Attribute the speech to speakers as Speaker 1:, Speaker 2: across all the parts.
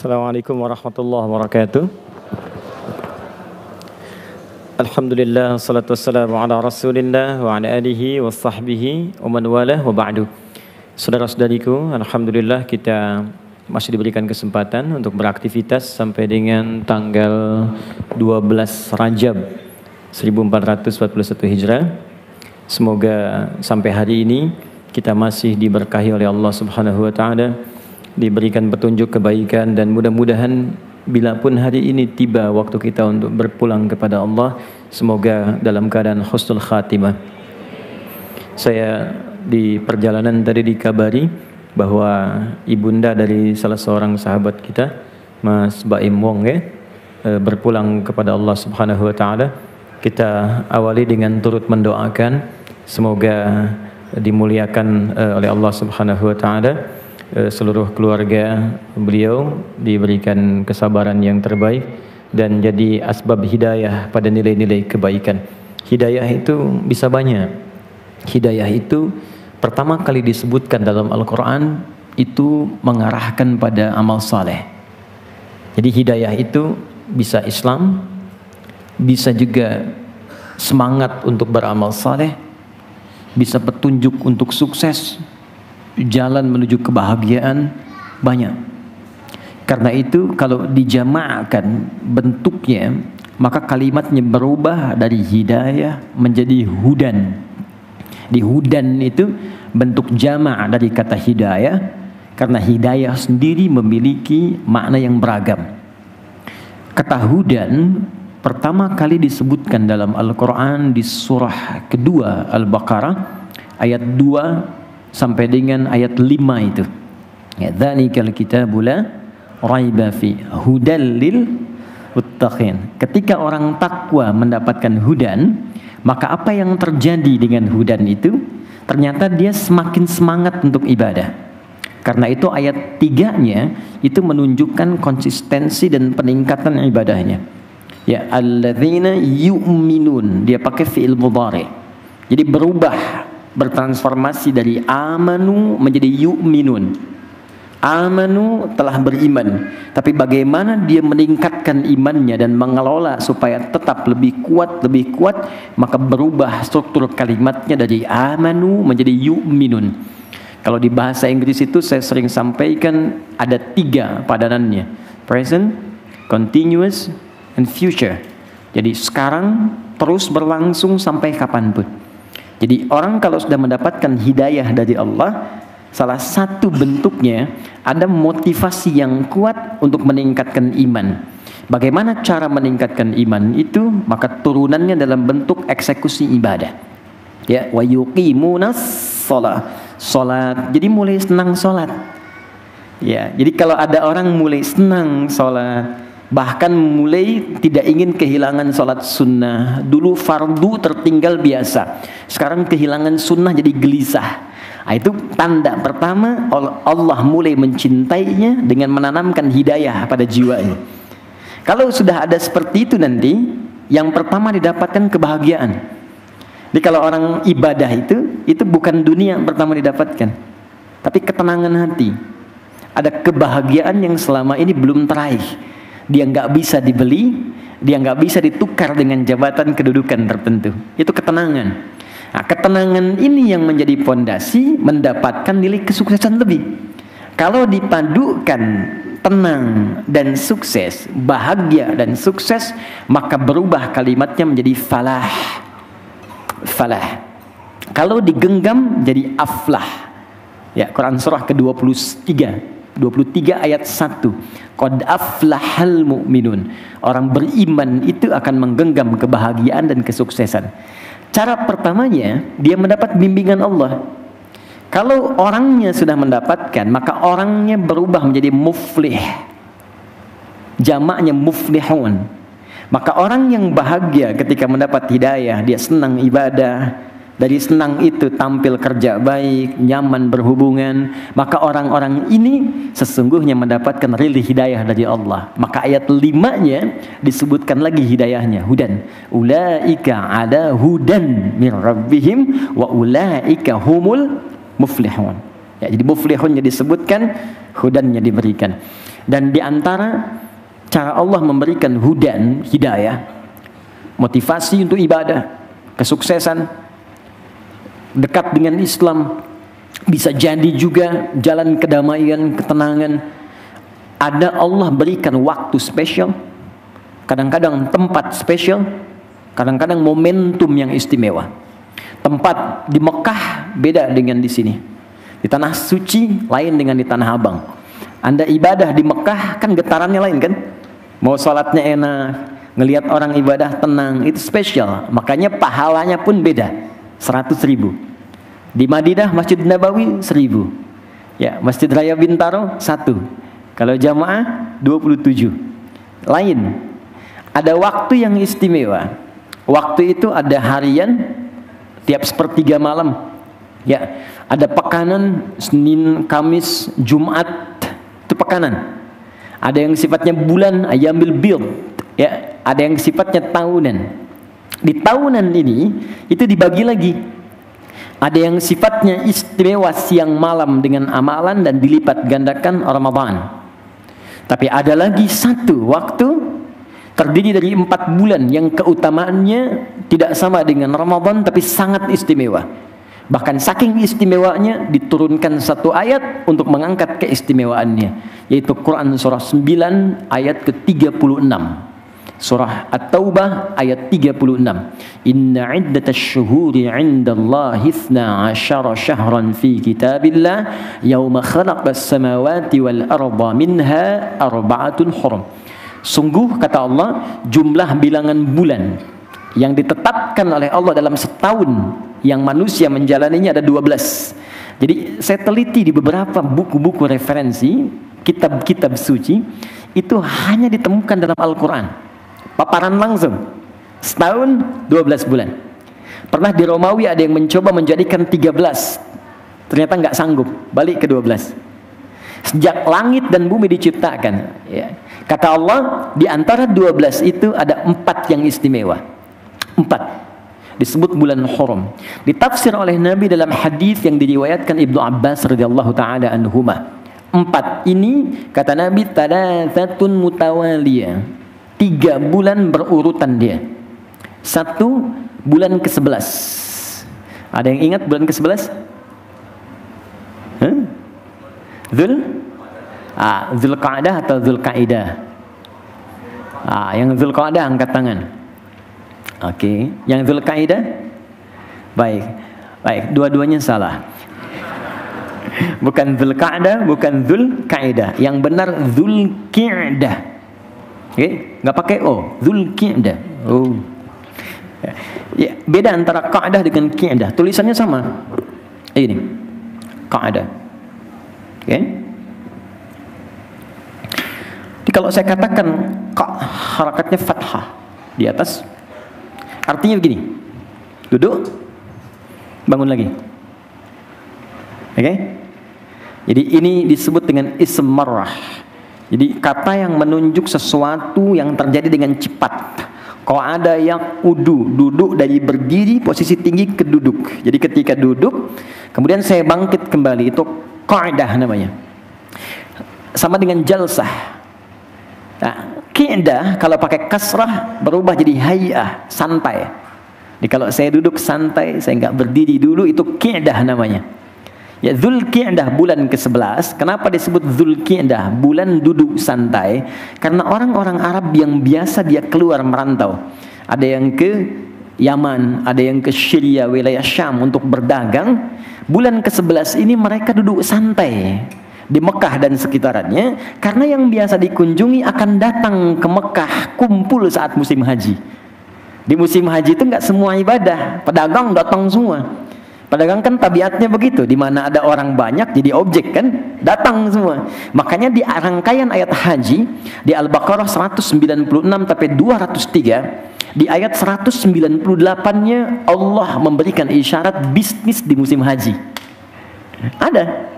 Speaker 1: Assalamualaikum warahmatullahi wabarakatuh. Alhamdulillah, salatu wassalamu ala rasulillah wa ala alihi wa sahbihi wa man walah wa ba'du. Saudara-saudariku, alhamdulillah kita masih diberikan kesempatan untuk beraktivitas sampai dengan tanggal 12 Rajab 1441 Hijrah. Semoga sampai hari ini kita masih diberkahi oleh Allah Subhanahu wa taala, diberikan petunjuk kebaikan, dan mudah-mudahan bila pun hari ini tiba waktu kita untuk berpulang kepada Allah, semoga dalam keadaan husnul khatimah. Saya di perjalanan tadi dikabari bahwa ibunda dari salah seorang sahabat kita, Mas Baim Wong, berpulang kepada Allah Subhanahu wa taala. Kita awali dengan turut mendoakan semoga dimuliakan oleh Allah Subhanahu wa taala. Seluruh keluarga beliau diberikan kesabaran yang terbaik dan jadi asbab hidayah pada nilai-nilai kebaikan. Hidayah itu bisa banyak. Hidayah itu pertama kali disebutkan dalam Al-Quran itu mengarahkan pada amal saleh. Jadi hidayah itu bisa Islam, bisa juga semangat untuk beramal saleh, bisa petunjuk untuk sukses, jalan menuju kebahagiaan, banyak. Karena itu kalau dijama'kan bentuknya, maka kalimatnya berubah dari hidayah menjadi hudan. Di hudan itu bentuk jama' dari kata hidayah, karena hidayah sendiri memiliki makna yang beragam. Kata hudan pertama kali disebutkan dalam Al-Quran di surah kedua Al-Baqarah ayat 2 sampai dengan ayat 5 itu. Ya, dzalikal kitabu la raiba fi hudal lil muttaqin. Ketika orang takwa mendapatkan hudan, maka apa yang terjadi dengan hudan itu? Ternyata dia semakin semangat untuk ibadah. Karena itu ayat 3-nya itu menunjukkan konsistensi dan peningkatan ibadahnya. Ya, alladzina yu'minun, dia pakai fi'il mudhari. Jadi bertransformasi dari amanu menjadi yu'minun. Amanu telah beriman, tapi bagaimana dia meningkatkan imannya dan mengelola supaya tetap lebih kuat, maka berubah struktur kalimatnya dari amanu menjadi yu'minun. Kalau di bahasa Inggris itu saya sering sampaikan ada 3 padanannya: present, continuous, and future. Jadi sekarang terus berlangsung sampai kapanpun. Jadi orang kalau sudah mendapatkan hidayah dari Allah, salah satu bentuknya ada motivasi yang kuat untuk meningkatkan iman. Bagaimana cara meningkatkan iman itu? Maka turunannya dalam bentuk eksekusi ibadah. Ya, wa yuqimunas salat. Jadi mulai senang salat. Ya, jadi kalau ada orang mulai senang salat, bahkan mulai tidak ingin kehilangan sholat sunnah. Dulu fardu tertinggal biasa, sekarang kehilangan sunnah jadi gelisah. Nah, itu tanda pertama Allah mulai mencintainya dengan menanamkan hidayah pada jiwanya. Kalau sudah ada seperti itu, nanti yang pertama didapatkan kebahagiaan. Jadi kalau orang ibadah itu bukan dunia yang pertama didapatkan, tapi ketenangan hati. Ada kebahagiaan yang selama ini belum teraih. Dia nggak bisa dibeli, dia nggak bisa ditukar dengan jabatan kedudukan tertentu. Itu ketenangan. Nah, ketenangan ini yang menjadi pondasi mendapatkan nilai kesuksesan lebih. Kalau dipadukan tenang dan sukses, bahagia dan sukses, maka berubah kalimatnya menjadi falah. Falah. Kalau digenggam jadi aflah. Ya, Quran surah ke-23 ayat 1. Qad aflahal mu'minun. Orang beriman itu akan menggenggam kebahagiaan dan kesuksesan. Cara pertamanya dia mendapat bimbingan Allah. Kalau orangnya sudah mendapatkan, maka orangnya berubah menjadi muflih. Jamaknya muflihun. Maka orang yang bahagia ketika mendapat hidayah, dia senang ibadah. Dari senang itu tampil kerja baik, nyaman berhubungan, maka orang-orang ini sesungguhnya mendapatkan ridho hidayah dari Allah. Maka ayat 5-nya disebutkan lagi hidayahnya, hudan. Ulaika ala hudan min rabbihim wa ulaika humul muflihun. Ya, jadi muflihunnya disebutkan, hudannya diberikan.
Speaker 2: Dan di antara cara Allah memberikan hudan, hidayah, motivasi untuk ibadah, kesuksesan, dekat dengan Islam, bisa jadi juga jalan kedamaian, ketenangan. Ada Allah berikan waktu spesial, kadang-kadang tempat spesial, kadang-kadang momentum yang istimewa. Tempat di Mekah beda dengan di sini. Di tanah suci lain dengan di tanah Abang. Anda ibadah di Mekah kan getarannya lain kan? Mau sholatnya enak, ngelihat orang ibadah tenang, itu spesial. Makanya pahalanya pun beda, 100.000. Di Madinah Masjid Nabawi 1.000. Ya, Masjid Raya Bintaro 1. Kalau jamaah 27. Lain. Ada waktu yang istimewa. Waktu itu ada harian tiap sepertiga malam. Ya, ada pekanan Senin, Kamis, Jumat, itu pekanan. Ada yang sifatnya bulan, ayamil bid. Ya, ada yang sifatnya tahunan. Di tahunan ini itu dibagi lagi. Ada yang sifatnya istimewa siang malam dengan amalan dan dilipat gandakan Ramadan. Tapi ada lagi satu waktu terdiri dari 4 bulan yang keutamaannya tidak sama dengan Ramadan tapi sangat istimewa. Bahkan saking istimewanya diturunkan satu ayat untuk mengangkat keistimewaannya, yaitu Quran surah 9 ayat ke-36. Surah At-Taubah ayat 36. Inna iddatasy syuhuri 'indallahi 12 syahran fi kitabillah yauma khalaqas samawati wal arda minha arba'atun hurum. Sungguh kata Allah, jumlah bilangan bulan yang ditetapkan oleh Allah dalam setahun yang manusia menjalaninya ada 12. Jadi saya teliti di beberapa buku-buku referensi, kitab-kitab suci, itu hanya ditemukan dalam Al-Quran. Paparan langsung. Setahun 12 bulan. Pernah di Romawi ada yang mencoba menjadikan 13. Ternyata nggak sanggup, balik ke 12. Sejak langit dan bumi diciptakan, ya. Kata Allah, di antara 12 itu ada 4 yang istimewa. 4 disebut bulan Hurum. Ditafsir oleh Nabi dalam hadis yang diriwayatkan Ibnu Abbas radhiyallahu taala anhuma. 4 ini kata Nabi thalathatun mutawaliyah. 3 bulan berurutan dia. 1 bulan ke-11. Ada yang ingat bulan ke-11? Zulqa'dah atau Zulqaidah? Yang Zulqa'dah angkat tangan. Oke, yang Zulqaidah? Baik. Baik, dua-duanya salah. Bukan Zulqa'dah, bukan Zulqaidah. Yang benar Zulqi'dah. Oke, nggak pakai O, Zulqi'dah. Oh. Ya, beda antara Qa'dah dengan Qi'dah. Tulisannya sama. Ini. Qa'dah. Oke. Jadi kalau saya katakan harakatnya fathah di atas, artinya begini. Duduk, bangun lagi. Oke? Jadi ini disebut dengan ism marrah. Jadi kata yang menunjuk sesuatu yang terjadi dengan cepat. Qa'ada yang duduk dari berdiri posisi tinggi ke duduk. Jadi ketika duduk, kemudian saya bangkit kembali, itu qa'dah namanya. Sama dengan jalsah. Nah, qi'dah kalau pakai kasrah berubah jadi hay'ah, santai. Jadi kalau saya duduk santai, saya nggak berdiri dulu, itu qi'dah namanya. Ya, Zulqi'dah bulan ke-11. Kenapa disebut Zulqi'dah? Bulan duduk santai. Karena orang-orang Arab yang biasa dia keluar merantau. Ada yang ke Yaman, ada yang ke Syria, wilayah Syam untuk berdagang. Bulan ke-11 ini mereka duduk santai di Mekah dan sekitarannya. Karena yang biasa dikunjungi akan datang ke Mekah kumpul saat musim haji. Di musim haji itu nggak semua ibadah, pedagang datang semua. Pedagang kan tabiatnya begitu, di mana ada orang banyak jadi objek kan, datang semua. Makanya di rangkaian ayat haji di Al-Baqarah 196 sampai 203, di ayat 198-nya Allah memberikan isyarat bisnis di musim haji. Ada.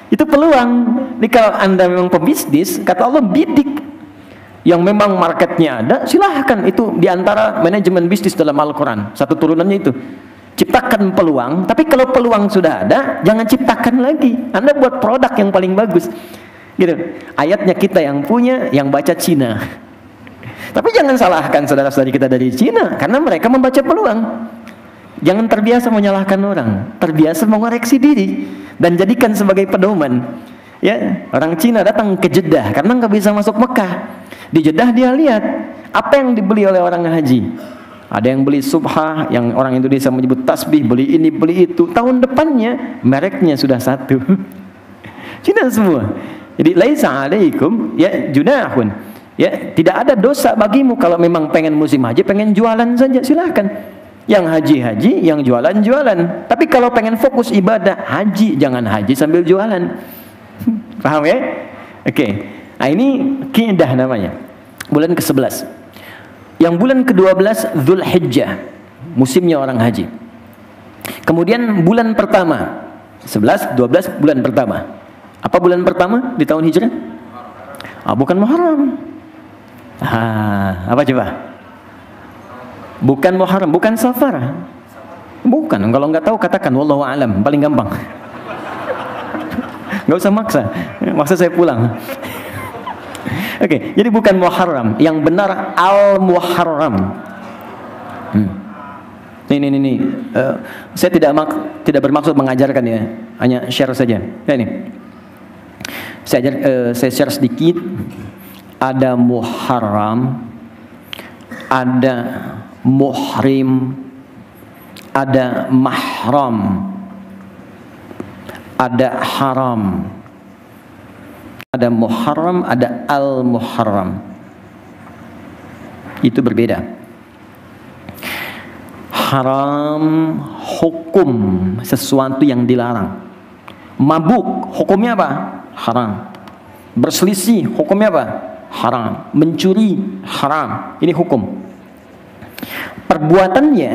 Speaker 2: Itu peluang. Jadi kalau Anda memang pebisnis, kata Allah bidik. Yang memang marketnya ada, silahkan. Itu diantara manajemen bisnis dalam Al-Quran. Satu turunannya itu. Ciptakan peluang, tapi kalau peluang sudah ada, jangan ciptakan lagi. Anda buat produk yang paling bagus. Gitu. Ayatnya kita yang punya, yang baca Cina. Tapi jangan salahkan saudara-saudari kita dari Cina, karena mereka membaca peluang. Jangan terbiasa menyalahkan orang, terbiasa mengoreksi diri dan jadikan sebagai pedoman. Ya, orang Cina datang ke Jeddah karena nggak bisa masuk Mekah. Di Jeddah dia lihat apa yang dibeli oleh orang haji. Ada yang beli subhah, yang orang Indonesia menyebut tasbih, beli ini, beli itu. Tahun depannya mereknya sudah satu. Cina semua. Jadi laisa alaikum ya junahun. Ya, tidak ada dosa bagimu kalau memang pengen musim haji, pengen jualan saja silahkan. Yang haji-haji, yang jualan-jualan. Tapi kalau pengen fokus ibadah, haji, jangan haji sambil jualan. Paham ya? Oke. Nah ini kaidah namanya. Bulan ke-11. Yang bulan ke-12 Dzulhijjah, musimnya orang haji. Kemudian bulan pertama, 11, 12 bulan pertama. Apa bulan pertama di tahun Hijrah? Bukan Muharram. Apa coba? Bukan Muharram, bukan Safar. Bukan, kalau nggak tahu katakan wallahu a'lam, paling gampang. Nggak usah maksa saya pulang. Oke, jadi bukan Muharram, yang benar Al-Muharram. Ini. Saya tidak bermaksud mengajarkan ya, hanya share saja. Ya, ini. Saya share sedikit. Ada Muharram, ada Muhrim, ada Mahram, ada Haram. Ada Muharram, ada Al-Muharram. Itu berbeda. Haram hukum sesuatu yang dilarang. Mabuk hukumnya apa? Haram. Berselisih hukumnya apa? Haram. Mencuri haram. Ini hukum. Perbuatannya,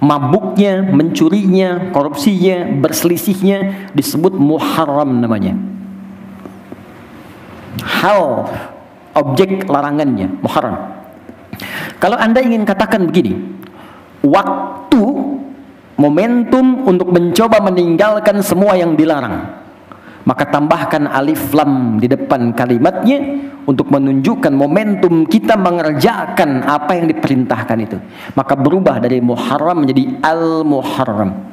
Speaker 2: mabuknya, mencurinya, korupsinya, berselisihnya disebut muharram namanya. Hal, objek larangannya muharram. Kalau Anda ingin katakan begini, waktu, momentum untuk mencoba meninggalkan semua yang dilarang, maka tambahkan alif lam di depan kalimatnya untuk menunjukkan momentum kita mengerjakan apa yang diperintahkan itu. Maka berubah dari muharram menjadi al-muharram.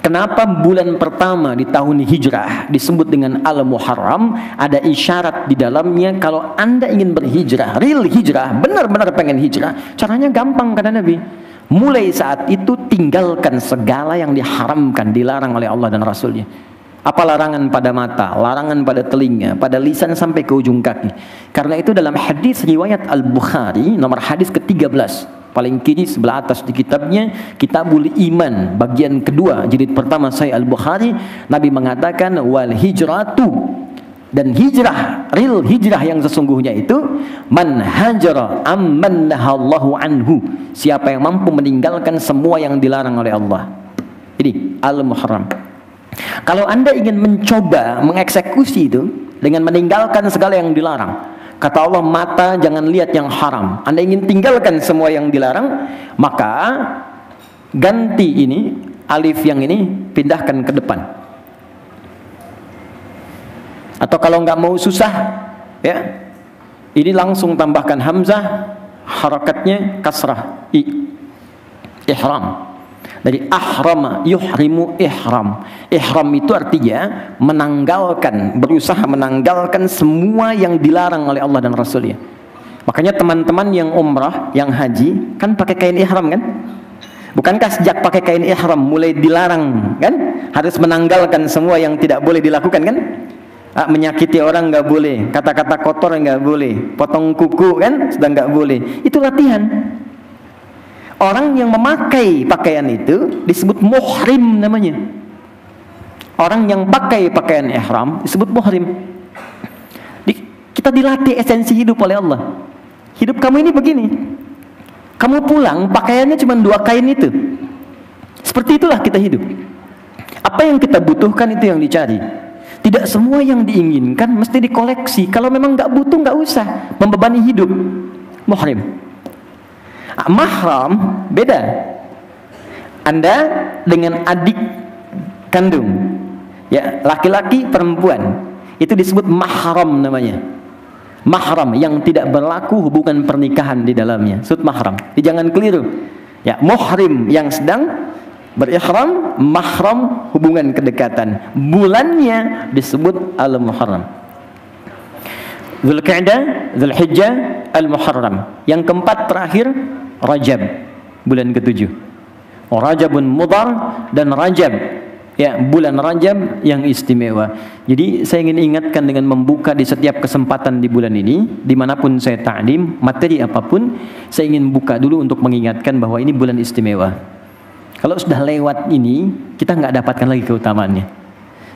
Speaker 2: Kenapa bulan pertama di tahun hijrah disebut dengan Al-Muharram? Ada isyarat di dalamnya kalau Anda ingin berhijrah, real hijrah, benar-benar pengen hijrah, caranya gampang kata Nabi. Mulai saat itu tinggalkan segala yang diharamkan, dilarang oleh Allah dan Rasulnya. Apa larangan pada mata, larangan pada telinga, pada lisan sampai ke ujung kaki. Karena itu dalam hadis riwayat Al-Bukhari nomor hadis ke-13, paling kiri sebelah atas di kitabnya Kitabul Iman bagian kedua jilid pertama Sahih Al-Bukhari, Nabi mengatakan wal hijratu, dan hijrah, real hijrah yang sesungguhnya itu man hajara amman nahallahu anhu, siapa yang mampu meninggalkan semua yang dilarang oleh Allah. Ini Al-Muharram. Kalau Anda ingin mencoba mengeksekusi itu dengan meninggalkan segala yang dilarang, kata Allah, mata jangan lihat yang haram. Anda ingin tinggalkan semua yang dilarang, maka ganti ini, alif yang ini pindahkan ke depan. Atau kalau nggak mau susah, ya, ini langsung tambahkan hamzah, harakatnya kasrah, ihram. Dari ahrama yuhrimu ihram. Ihram itu artinya menanggalkan, berusaha menanggalkan semua yang dilarang oleh Allah dan Rasulnya. Makanya teman-teman yang umrah, yang haji kan pakai kain ihram kan? Bukankah sejak pakai kain ihram mulai dilarang kan? Harus menanggalkan semua yang tidak boleh dilakukan kan? Menyakiti orang nggak boleh, kata-kata kotor nggak boleh, potong kuku kan sudah nggak boleh. Itu latihan. Orang yang memakai pakaian itu disebut muhrim namanya. Orang yang pakai pakaian ihram disebut muhrim. Kita dilatih esensi hidup oleh Allah. Hidup kamu ini begini. Kamu pulang pakaiannya cuma 2 kain itu. Seperti itulah kita hidup. Apa yang kita butuhkan itu yang dicari. Tidak semua yang diinginkan mesti dikoleksi. Kalau memang nggak butuh nggak usah membebani hidup. Muhrim. Mahram beda. Anda dengan adik kandung, ya, laki-laki perempuan, itu disebut mahram namanya. Mahram yang tidak berlaku hubungan pernikahan di dalamnya. Disebut mahram. Jadi jangan keliru. Ya, muhrim yang sedang berihram, mahram hubungan kedekatan. Bulannya disebut al-muharram. Dzulqa'dah, Dzulhijjah, al-muharram. Yang keempat terakhir Rajab, bulan ke-7. Rajabun Mudhar dan Rajab, ya, bulan Rajab yang istimewa. Jadi saya ingin ingatkan dengan membuka di setiap kesempatan di bulan ini, dimanapun saya ta'lim, materi apapun, saya ingin buka dulu untuk mengingatkan bahwa ini bulan istimewa. Kalau sudah lewat ini, kita nggak dapatkan lagi keutamaannya.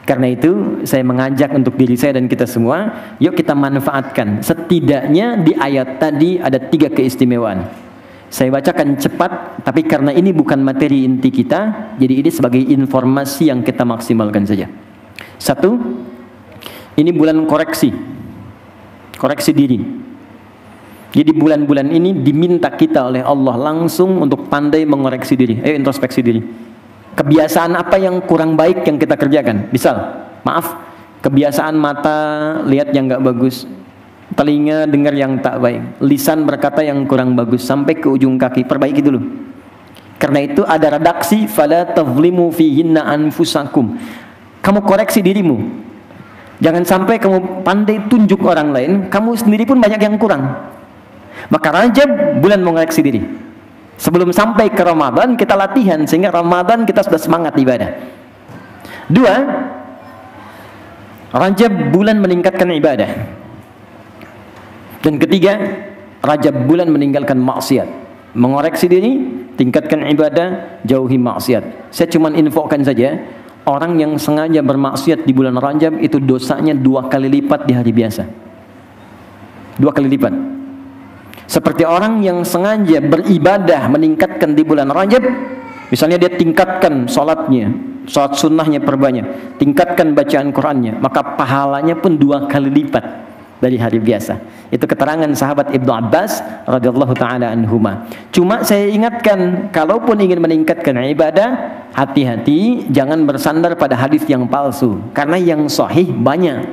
Speaker 2: Karena itu saya mengajak untuk diri saya dan kita semua, yuk kita manfaatkan. Setidaknya di ayat tadi ada 3 keistimewaan. Saya bacakan cepat, tapi karena ini bukan materi inti kita, jadi ini sebagai informasi yang kita maksimalkan saja. 1, ini bulan koreksi. Koreksi diri. Jadi bulan-bulan ini diminta kita oleh Allah langsung untuk pandai mengoreksi diri. Ayo introspeksi diri. Kebiasaan apa yang kurang baik yang kita kerjakan? Misal, maaf, kebiasaan mata lihat yang nggak bagus, telinga dengar yang tak baik, lisan berkata yang kurang bagus, sampai ke ujung kaki, perbaiki dulu. Karena itu ada redaksi, fala tazlimu fihinna anfusakum. Kamu koreksi dirimu. Jangan sampai kamu pandai tunjuk orang lain, kamu sendiri pun banyak yang kurang. Maka Rajab bulan mengoreksi diri. Sebelum sampai ke Ramadan kita latihan sehingga Ramadan kita sudah semangat ibadah. 2, Rajab bulan meningkatkan ibadah. Dan ketiga, Rajab bulan meninggalkan maksiat. Mengoreksi diri, tingkatkan ibadah, jauhi maksiat. Saya cuma infokan saja, orang yang sengaja bermaksiat di bulan Rajab itu dosanya 2 kali lipat di hari biasa. 2 kali lipat. Seperti orang yang sengaja beribadah meningkatkan di bulan Rajab, misalnya dia tingkatkan sholatnya, sholat sunnahnya perbanyak, tingkatkan bacaan Qurannya, maka pahalanya pun 2 kali lipat dari hari biasa. Itu keterangan sahabat Ibnu Abbas radhiyallahu taala anhuma. Cuma saya ingatkan, kalaupun ingin meningkatkan ibadah, hati-hati jangan bersandar pada hadis yang palsu, karena yang sahih banyak.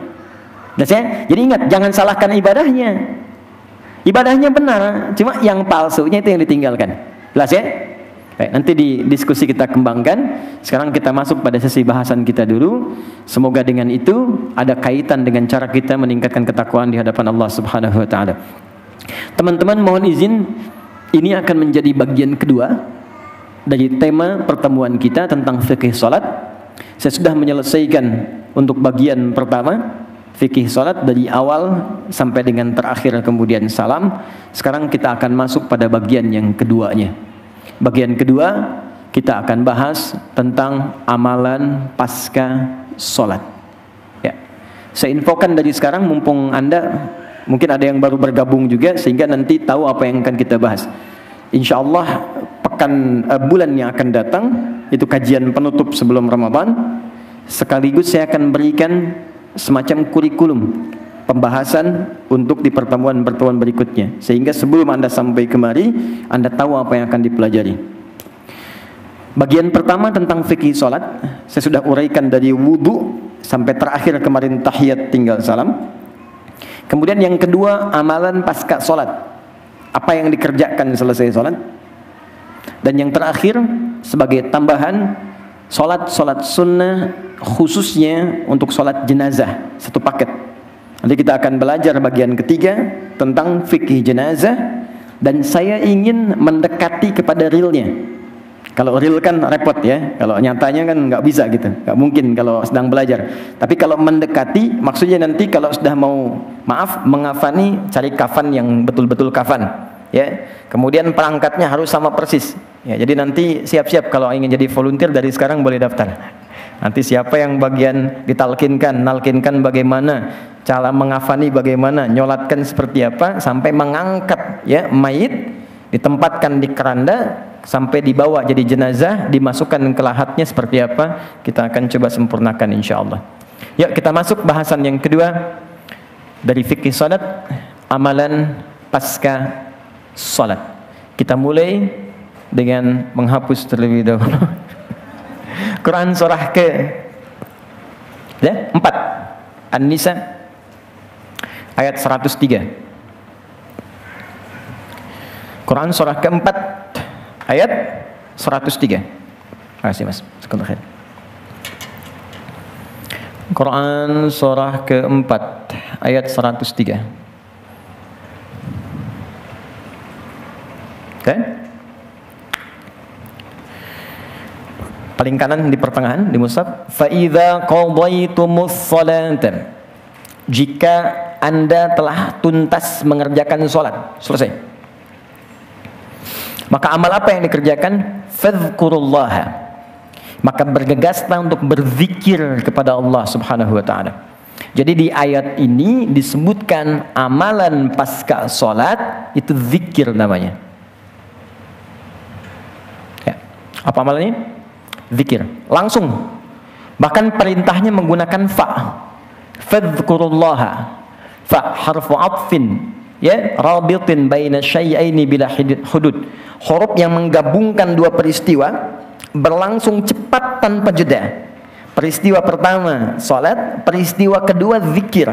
Speaker 2: Jadi ingat, jangan salahkan ibadahnya. Ibadahnya benar, cuma yang palsunya itu yang ditinggalkan. Jelas ya? Baik, nanti di diskusi kita kembangkan. Sekarang kita masuk pada sesi bahasan kita dulu. Semoga dengan itu ada kaitan dengan cara kita meningkatkan ketakwaan di hadapan Allah Subhanahu wa taala. Teman-teman, mohon izin, ini akan menjadi bagian kedua dari tema pertemuan kita tentang fikih salat. Saya sudah menyelesaikan untuk bagian pertama, fikih salat dari awal sampai dengan terakhir kemudian salam. Sekarang kita akan masuk pada bagian yang keduanya. Bagian kedua kita akan bahas tentang amalan pasca salat. Ya. Saya infokan dari sekarang mumpung Anda mungkin ada yang baru bergabung juga sehingga nanti tahu apa yang akan kita bahas. Insyaallah bulan yang akan datang itu kajian penutup sebelum Ramadan. Sekaligus saya akan berikan semacam kurikulum pembahasan untuk di pertemuan-pertemuan berikutnya, sehingga sebelum Anda sampai kemari Anda tahu apa yang akan dipelajari. Bagian pertama tentang fikih salat saya sudah uraikan dari wudu sampai terakhir kemarin tahiyat tinggal salam. Kemudian yang kedua, amalan pasca salat, apa yang dikerjakan selesai salat. Dan yang terakhir sebagai tambahan, salat sunnah khususnya untuk salat jenazah, satu paket. Nanti kita akan belajar bagian ketiga tentang fikih jenazah, dan saya ingin mendekati kepada realnya. Kalau real kan repot ya, kalau nyatanya kan nggak bisa gitu, nggak mungkin kalau sedang belajar. Tapi kalau mendekati, maksudnya nanti kalau sudah mau mengafani, cari kafan yang betul-betul kafan, ya. Kemudian perangkatnya harus sama persis. Ya, jadi nanti siap-siap kalau ingin jadi volunteer dari sekarang boleh daftar. Nanti siapa yang bagian nalkinkan bagaimana, cara mengafani bagaimana, nyolatkan seperti apa, sampai mengangkat ya mayit, ditempatkan di keranda, sampai dibawa jadi jenazah, dimasukkan ke lahatnya seperti apa, kita akan coba sempurnakan insyaallah. Yuk kita masuk bahasan yang kedua dari fikih salat, amalan pasca salat. Kita mulai dengan menghapus terlebih dahulu. Quran surah ke 4. An-Nisa ayat 103. Quran surah keempat ayat 103. Terima kasih Mas. Sebentar. Quran surah keempat ayat 103. Oke? Paling kanan di pertengahan di mushaf, fa idza qadaytumus salata, jika Anda telah tuntas mengerjakan salat, selesai. Maka amal apa yang dikerjakan? Fadhkurullaha, maka bergegaslah untuk berzikir kepada Allah Subhanahu wa taala. Jadi di ayat ini disebutkan amalan pasca salat itu zikir namanya. Ya. Apa amalannya? Zikir langsung, bahkan perintahnya menggunakan fa, fadhkurullaha, fa harfu atfin, ya, rabitin baina syai'aini bila hudud, huruf yang menggabungkan dua peristiwa berlangsung cepat tanpa jeda. Peristiwa pertama salat, peristiwa kedua zikir.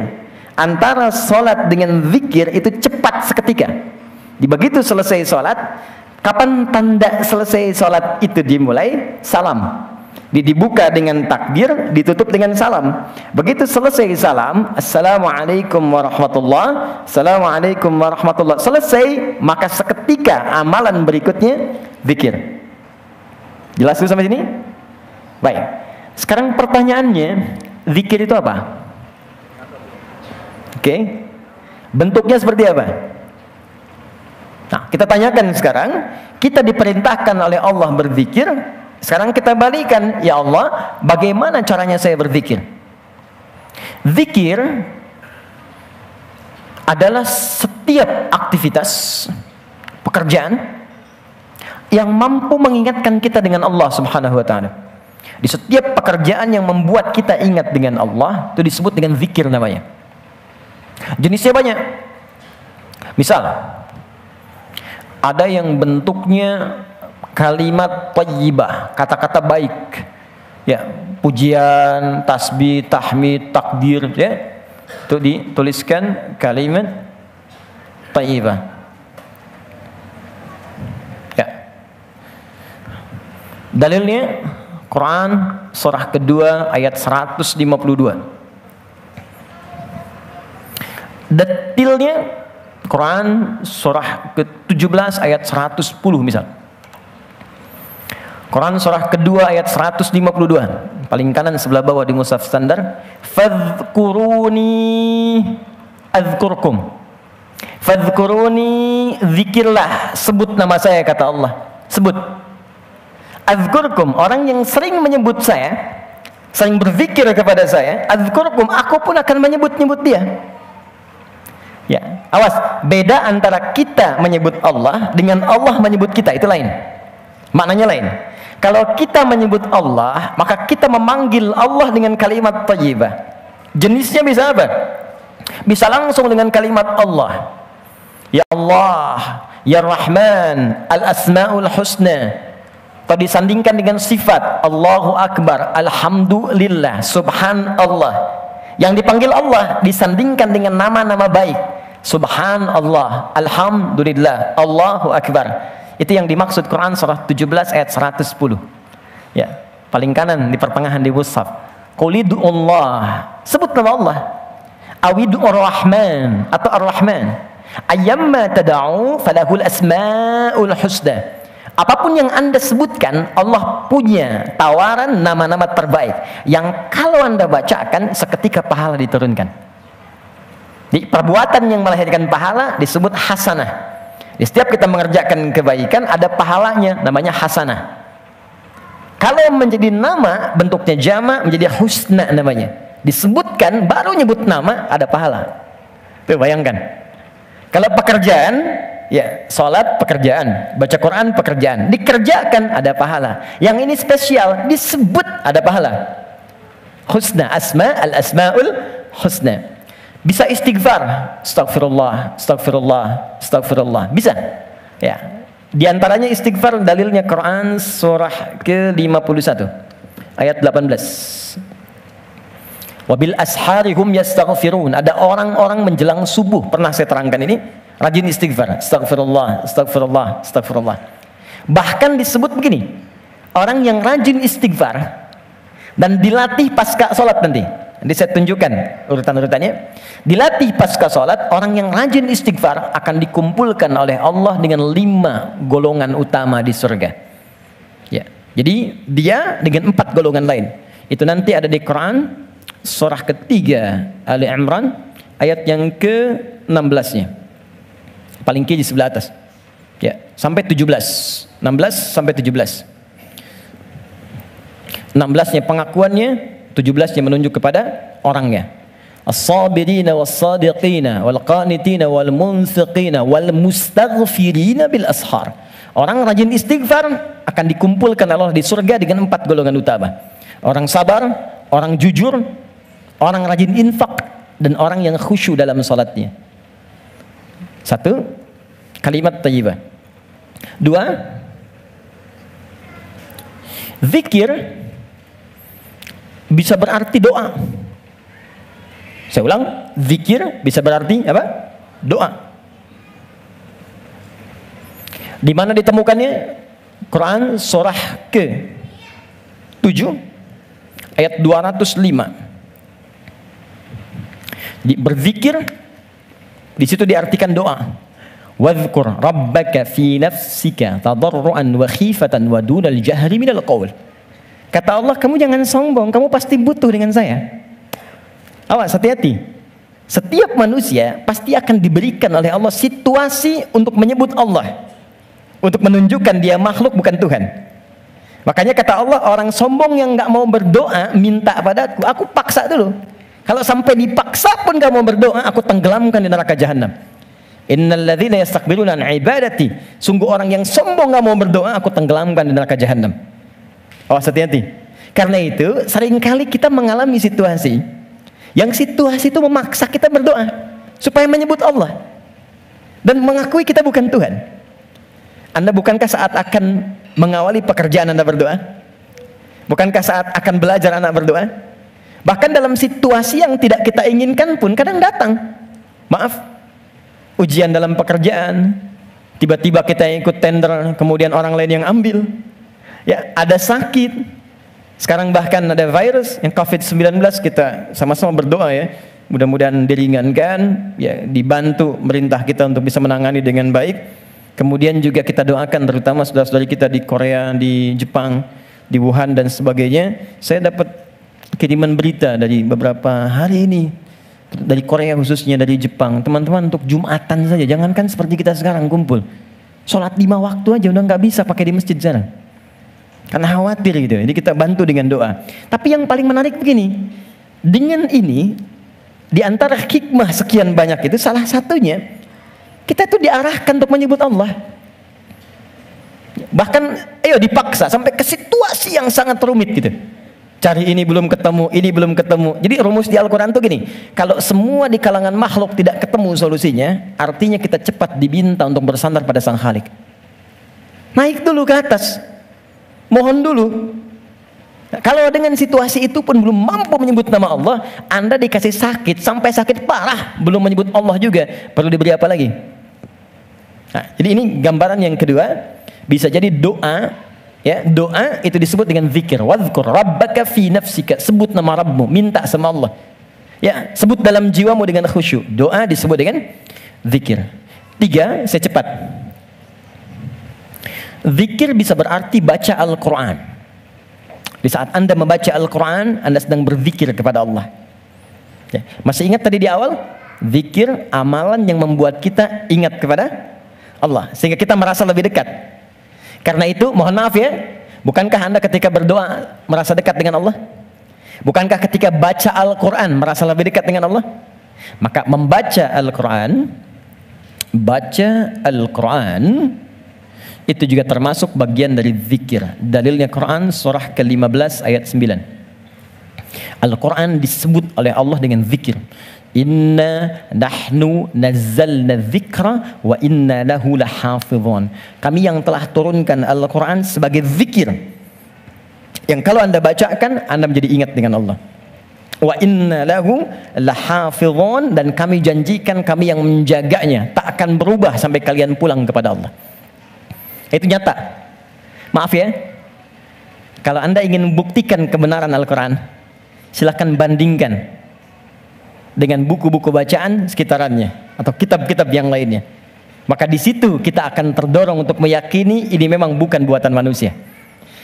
Speaker 2: Antara salat dengan zikir itu cepat seketika. Begitu selesai salat, kapan tanda selesai salat itu dimulai? Salam. Dibuka dengan takbir, ditutup dengan salam. Begitu selesai salam, assalamualaikum warahmatullah, assalamualaikum warahmatullah, selesai, maka seketika amalan berikutnya zikir. Jelas dulu sampai sini? Baik. Sekarang pertanyaannya, zikir itu apa? Oke. Bentuknya seperti apa? Nah, kita tanyakan sekarang, kita diperintahkan oleh Allah berzikir. Sekarang kita balikan, ya Allah, bagaimana caranya saya berzikir? Zikir adalah setiap aktivitas, pekerjaan yang mampu mengingatkan kita dengan Allah Subhanahu wa taala. Di setiap pekerjaan yang membuat kita ingat dengan Allah, itu disebut dengan zikir namanya. Jenisnya banyak. Misal, ada yang bentuknya kalimat thayyibah, kata-kata baik, ya, pujian, tasbih, tahmid, takbir, ya, itu dituliskan kalimat thayyibah, ya. Dalilnya Quran surah kedua ayat 152. Detailnya Quran surah ke-17 ayat 110 misal. Quran surah kedua ayat 152, paling kanan sebelah bawah di mushaf standar. Fadhkuruni adzkurkum. Fadhkuruni, zikirlah, sebut nama saya, kata Allah. Sebut. Adzkurkum, orang yang sering menyebut saya, sering berzikir kepada saya, adzkurkum, aku pun akan menyebut-nyebut dia. Ya, awas, beda antara kita menyebut Allah dengan Allah menyebut kita, itu lain. Maknanya lain. Kalau kita menyebut Allah, maka kita memanggil Allah dengan kalimat thayyibah. Jenisnya bisa apa? Bisa langsung dengan kalimat Allah. Ya Allah, Ya Rahman, Al-Asma'ul Husna. Atau disandingkan dengan sifat Allahu Akbar, Alhamdulillah, Subhanallah. Yang dipanggil Allah disandingkan dengan nama-nama baik. Subhanallah, Alhamdulillah, Allahu Akbar. Itu yang dimaksud Quran surah 17 ayat 110. Ya, paling kanan di pertengahan di mushaf. Qulidullah, sebut nama Allah. Awidur Rahman atau Ar-Rahman. Ayyamma tad'u falahul asmaul husna. Apapun yang Anda sebutkan, Allah punya tawaran nama-nama terbaik yang kalau Anda bacakan seketika pahala diturunkan. Di perbuatan yang melahirkan pahala disebut hasanah. Di setiap kita mengerjakan kebaikan ada pahalanya, namanya hasanah. Kalau menjadi nama bentuknya jama' menjadi husna namanya. Disebutkan baru nyebut nama ada pahala. Tuh bayangkan. Kalau pekerjaan, ya, salat pekerjaan, baca Quran pekerjaan, dikerjakan ada pahala. Yang ini spesial, disebut ada pahala. Husna, al-asma'ul husna. Bisa istighfar, astagfirullah, astagfirullah, astagfirullah. Bisa. Ya. Di antaranya istighfar dalilnya Quran surah ke-51 ayat 18. Wabil asharihum yastaghfirun. Ada orang-orang menjelang subuh, pernah saya terangkan ini, rajin istighfar. Astagfirullah, astagfirullah, astagfirullah. Bahkan disebut begini, orang yang rajin istighfar dan dilatih pasca sholat nanti saya tunjukkan urutan-urutannya. Dilatih pasca sholat, orang yang rajin istighfar akan dikumpulkan oleh Allah dengan 5 golongan utama di surga. Ya, jadi dia dengan 4 golongan lain. Itu nanti ada di Quran surah ketiga Ali Imran ayat yang ke-16-nya. Paling kiri sebelah atas. Ya, sampai 17. 16 sampai 17. 16-nya pengakuannya, 17-nya menunjuk kepada orangnya. As-sabirina was-sadiqina wal-qanitina wal-munfiqina wal-mustaghfirina bil ashar. Orang rajin istighfar akan dikumpulkan Allah di surga dengan 4 golongan utama. Orang sabar, orang jujur, orang rajin infak, dan orang yang khusyuk dalam salatnya. 1, kalimat thayyibah. 2, zikir bisa berarti doa. Saya ulang, zikir bisa berarti apa? Doa. Di mana ditemukannya? Quran surah ke-7 ayat 205. Berzikir di situ diartikan doa. Wadhkur rabbaka fi nafsika tadarruan wa khifatan wa dunal jahri minal qaul. Kata Allah, kamu jangan sombong, kamu pasti butuh dengan saya. Awas, hati-hati. Setiap manusia pasti akan diberikan oleh Allah situasi untuk menyebut Allah, untuk menunjukkan dia makhluk bukan Tuhan. Makanya kata Allah, orang sombong yang nggak mau berdoa minta padaku, aku paksa dulu. Kalau sampai dipaksa pun nggak mau berdoa, aku tenggelamkan di neraka jahanam. Innal ladzina yastakbiruna an ibadati. Sungguh orang yang sombong nggak mau berdoa, aku tenggelamkan di neraka jahanam. Awas, hati-hati. Karena itu seringkali kita mengalami situasi yang situasi itu memaksa kita berdoa supaya menyebut Allah dan mengakui kita bukan Tuhan. Anda bukankah saat akan mengawali pekerjaan Anda berdoa? Bukankah saat akan belajar Anda berdoa? Bahkan dalam situasi yang tidak kita inginkan pun kadang datang. Maaf, ujian dalam pekerjaan, tiba-tiba kita ikut tender, kemudian orang lain yang ambil. Ya, ada sakit. Sekarang bahkan ada virus yang COVID-19, kita sama-sama berdoa ya. Mudah-mudahan diringankan, ya, dibantu merintah kita untuk bisa menangani dengan baik. Kemudian juga kita doakan terutama saudara-saudari kita di Korea, di Jepang, di Wuhan dan sebagainya. Saya dapat kiriman berita dari beberapa hari ini dari Korea, khususnya dari Jepang. Teman-teman, untuk Jumatan saja, jangankan seperti kita sekarang kumpul, sholat 5 waktu aja udah nggak bisa pakai di masjid sekarang. Karena khawatir gitu. Jadi kita bantu dengan doa. Tapi yang paling menarik begini, dengan ini di antara hikmah sekian banyak itu salah satunya kita tuh diarahkan untuk menyebut Allah. Bahkan ayo dipaksa sampai ke situasi yang sangat rumit gitu. Cari ini belum ketemu, ini belum ketemu. Jadi rumus di Al-Quran tuh gini, kalau semua di kalangan makhluk tidak ketemu solusinya, artinya kita cepat diminta untuk bersandar pada Sang Khalik. Naik dulu ke atas, mohon dulu. Nah, kalau dengan situasi itu pun belum mampu menyebut nama Allah, Anda dikasih sakit sampai sakit parah belum menyebut Allah juga, perlu diberi apa lagi? Nah, jadi ini gambaran yang kedua, bisa jadi doa, ya, doa itu disebut dengan zikir. Wadhkur rabbaka fi nafsika, sebut nama Rabbmu, minta sama Allah. Ya, sebut dalam jiwamu dengan khusyuk. Doa disebut dengan zikir. 3, saya cepat. Zikir bisa berarti baca Al-Quran. Di saat Anda membaca Al-Quran, Anda sedang berzikir kepada Allah. Ya. Masih ingat tadi di awal? Zikir, amalan yang membuat kita ingat kepada Allah, sehingga kita merasa lebih dekat. Karena itu, mohon maaf ya, bukankah Anda ketika berdoa merasa dekat dengan Allah? Bukankah ketika baca Al-Quran merasa lebih dekat dengan Allah? Maka membaca Al-Quran, baca Al-Quran itu juga termasuk bagian dari zikir. Dalilnya Quran surah ke-15 ayat 9. Al-Quran disebut oleh Allah dengan zikir. Inna nahnu nazzalna dzikra wa inna lahu lahafizun. Kami yang telah turunkan Al-Quran sebagai zikir, yang kalau Anda bacakan, Anda menjadi ingat dengan Allah. Wa inna lahu lahafizun, dan kami janjikan kami yang menjaganya, tak akan berubah sampai kalian pulang kepada Allah. Itu nyata. Maaf ya, kalau Anda ingin buktikan kebenaran Al-Quran, silahkan bandingkan dengan buku-buku bacaan sekitarannya atau kitab-kitab yang lainnya. Maka di situ kita akan terdorong untuk meyakini ini memang bukan buatan manusia.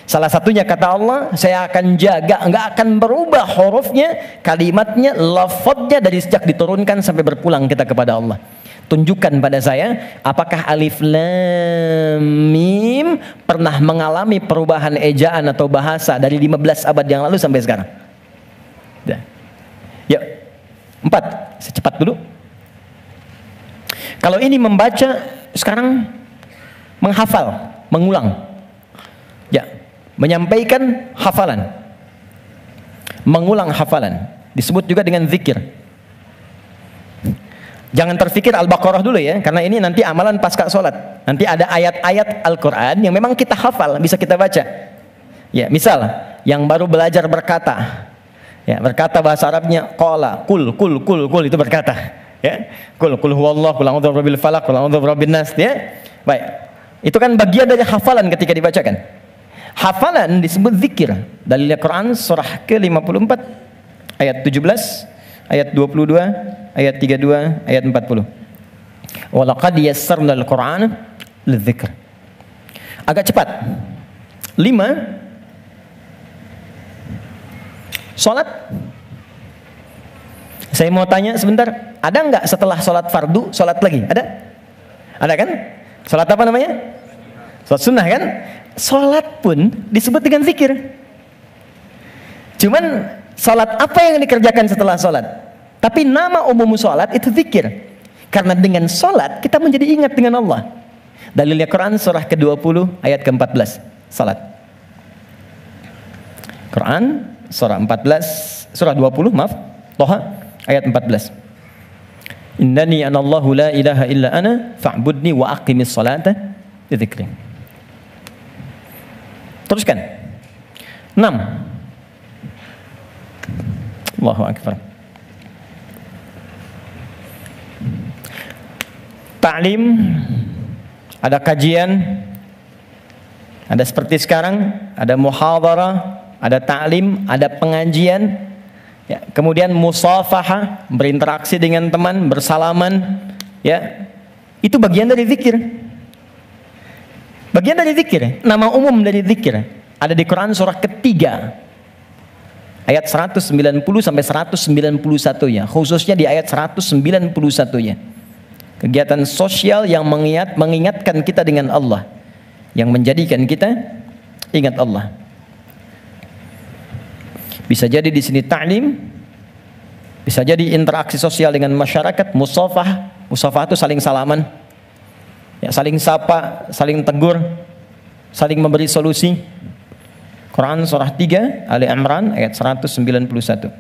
Speaker 2: Salah satunya kata Allah, saya akan jaga, enggak akan berubah hurufnya, kalimatnya, lafadznya dari sejak diturunkan sampai berpulang kita kepada Allah. Tunjukkan pada saya, apakah alif lam mim pernah mengalami perubahan ejaan atau bahasa dari 15 abad yang lalu sampai sekarang? Yuk, 4, secepat dulu. Kalau ini membaca, sekarang menghafal, mengulang. Ya, menyampaikan hafalan, mengulang hafalan, disebut juga dengan zikir. Jangan terfikir Al-Baqarah dulu ya, karena ini nanti amalan pasca sholat. Nanti ada ayat-ayat Al-Quran yang memang kita hafal, bisa kita baca. Ya, misal yang baru belajar berkata, ya, berkata bahasa Arabnya qala, kul itu berkata, ya, kul huwallahu, kul a'udzu birabbil falaq, kul a'udzu birabbin nas, ya. Baik. Itu kan bagian dari hafalan ketika dibacakan. Hafalan disebut zikir. Dalil Al-Quran surah ke-54 ayat 17, ayat 22, ayat 32, ayat 40. Wa laqad yassarnal Qur'ana lidzikr. Agak cepat. 5. Salat. Saya mau tanya sebentar, ada enggak setelah salat fardu salat lagi? Ada? Ada kan? Salat apa namanya? Salat sunnah kan? Salat pun disebut dengan zikir. Cuman salat apa yang dikerjakan setelah salat? Tapi nama umum salat itu zikir. Karena dengan salat kita menjadi ingat dengan Allah. Dalilnya Quran surah ke-20 ayat ke-14. Salat. Quran surah 14, surah 20 maaf, Toha ayat 14. Innani anallahu la ilaha illa ana fa'budni wa aqimis salata li dzikri. Teruskan. 6. Allahu akbar. Ta'lim, ada kajian, ada seperti sekarang, ada muhadharah, ada ta'lim, ada pengajian, ya, kemudian musafahah, berinteraksi dengan teman, bersalaman, ya, itu bagian dari zikir. Bagian dari zikir, nama umum dari zikir ada di Quran surah ketiga ayat 190 sampai 191 ya, khususnya di ayat 191 ya. Kegiatan sosial yang mengingatkan kita dengan Allah, yang menjadikan kita ingat Allah. Bisa jadi di sini ta'lim, bisa jadi interaksi sosial dengan masyarakat, musafah itu saling salaman. Ya, saling sapa, saling tegur, saling memberi solusi. Quran surah 3 Ali Imran ayat 191.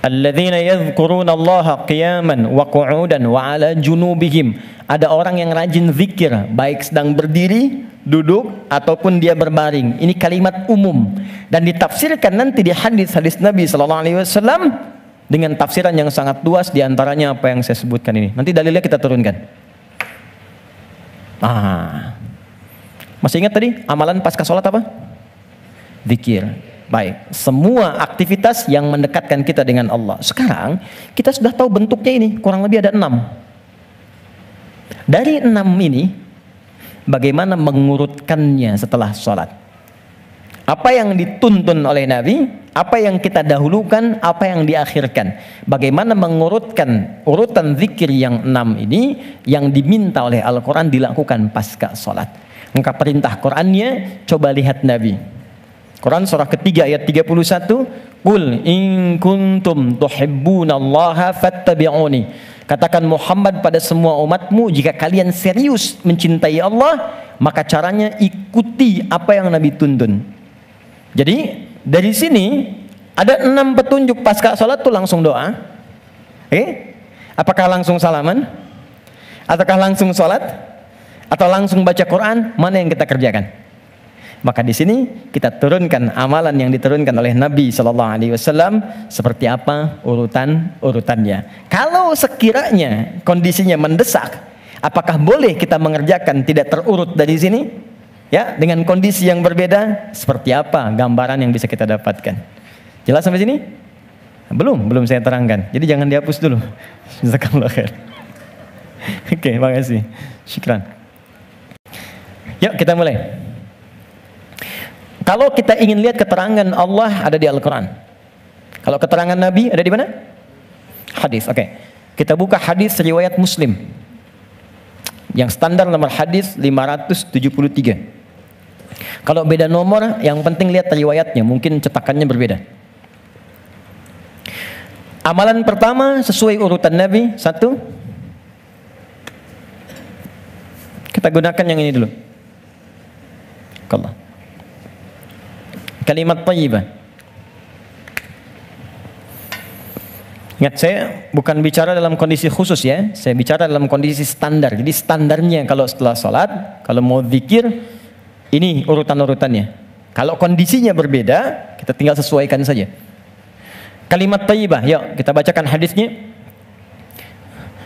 Speaker 2: Alladzina yadhkuruna Allaha qiyaman wa qu'udan wa 'ala junubihim. Ada orang yang rajin zikir baik sedang berdiri, duduk ataupun dia berbaring. Ini kalimat umum dan ditafsirkan nanti di hadis-hadis Nabi sallallahu alaihi wasallam dengan tafsiran yang sangat luas, di antaranya apa yang saya sebutkan ini. Nanti dalilnya kita turunkan. Masih ingat tadi amalan pasca sholat apa? Zikir. Baik, semua aktivitas yang mendekatkan kita dengan Allah. Sekarang kita sudah tahu bentuknya ini, kurang lebih ada 6. Dari 6 ini, bagaimana mengurutkannya setelah sholat? Apa yang dituntun oleh Nabi, apa yang kita dahulukan, apa yang diakhirkan. Bagaimana mengurutkan urutan zikir yang 6 ini yang diminta oleh Al-Quran dilakukan pasca sholat. Maka perintah Qurannya, coba lihat Nabi. Quran surah ketiga ayat 31, Qul in kuntum tuhibbunallaha fattabi'uni. Katakan Muhammad pada semua umatmu, jika kalian serius mencintai Allah, maka caranya ikuti apa yang Nabi tuntun. Jadi dari sini ada 6 petunjuk pasca sholat tuh langsung doa. Apakah langsung salaman? Ataukah langsung sholat? Atau langsung baca Quran? Mana yang kita kerjakan? Maka di sini kita turunkan amalan yang diturunkan oleh Nabi Shallallahu Alaihi Wasallam seperti apa urutannya. Kalau sekiranya kondisinya mendesak, apakah boleh kita mengerjakan tidak terurut dari sini? Ya, dengan kondisi yang berbeda, seperti apa gambaran yang bisa kita dapatkan? Jelas sampai sini? Belum saya terangkan. Jadi jangan dihapus dulu. Jazakallahu khair. Oke, makasih. Syukran. Yuk kita mulai. Kalau kita ingin lihat keterangan Allah ada di Al-Quran. Kalau keterangan Nabi ada di mana? Hadis. Oke. Kita buka hadis riwayat Muslim. Yang standar nomor hadis 573. Kalau beda nomor, yang penting lihat riwayatnya. Mungkin cetakannya berbeda. Amalan pertama sesuai urutan Nabi. 1. Kita gunakan yang ini dulu. Allah. Kalimat thayyibah. Ingat, saya bukan bicara dalam kondisi khusus ya. Saya bicara dalam kondisi standar. Jadi standarnya kalau setelah sholat, kalau mau zikir, ini urutan-urutannya. Kalau kondisinya berbeda, kita tinggal sesuaikan saja. Kalimat thayyibah. Yuk kita bacakan hadisnya.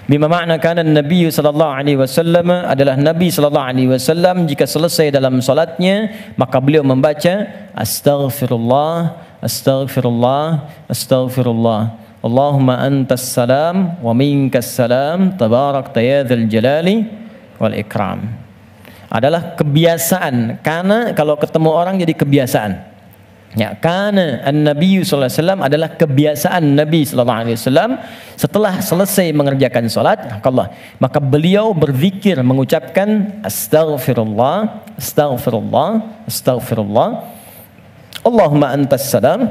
Speaker 2: Bima makna kana Nabi sallallahu alaihi wasallam adalah Nabi sallallahu alaihi wasallam jika selesai dalam salatnya maka beliau membaca astaghfirullah astaghfirullah astaghfirullah Allahumma antas salam wa minkas salam tabarakta ya dzal jalali wal ikram. Adalah kebiasaan, karena kalau ketemu orang jadi kebiasaan. Ya, karena Nabi sallallahu alaihi wasallam adalah kebiasaan Nabi sallallahu alaihi wasallam setelah selesai mengerjakan salat, maka beliau berzikir mengucapkan astaghfirullah, astaghfirullah, astaghfirullah. Allahumma antas salam,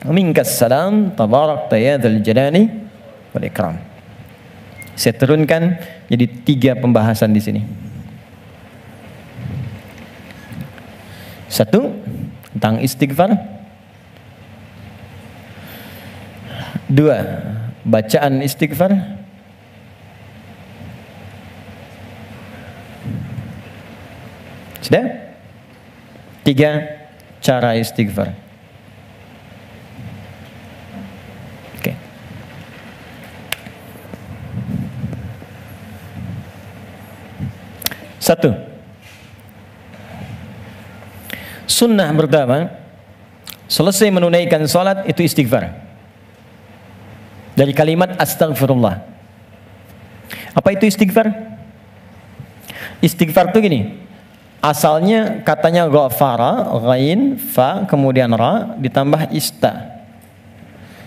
Speaker 2: minkas salam, tabarakta ya dzal jalali wal ikram. Saya turunkan jadi 3 pembahasan di sini. 1 tentang istighfar. 2 bacaan istighfar. 3 cara istighfar. Oke. Satu, sunnah pertama, selesai menunaikan salat itu istighfar. Dari kalimat astaghfirullah. Apa itu istighfar? Istighfar itu gini. Asalnya katanya ghafara, ghain, fa, kemudian ra, ditambah ista.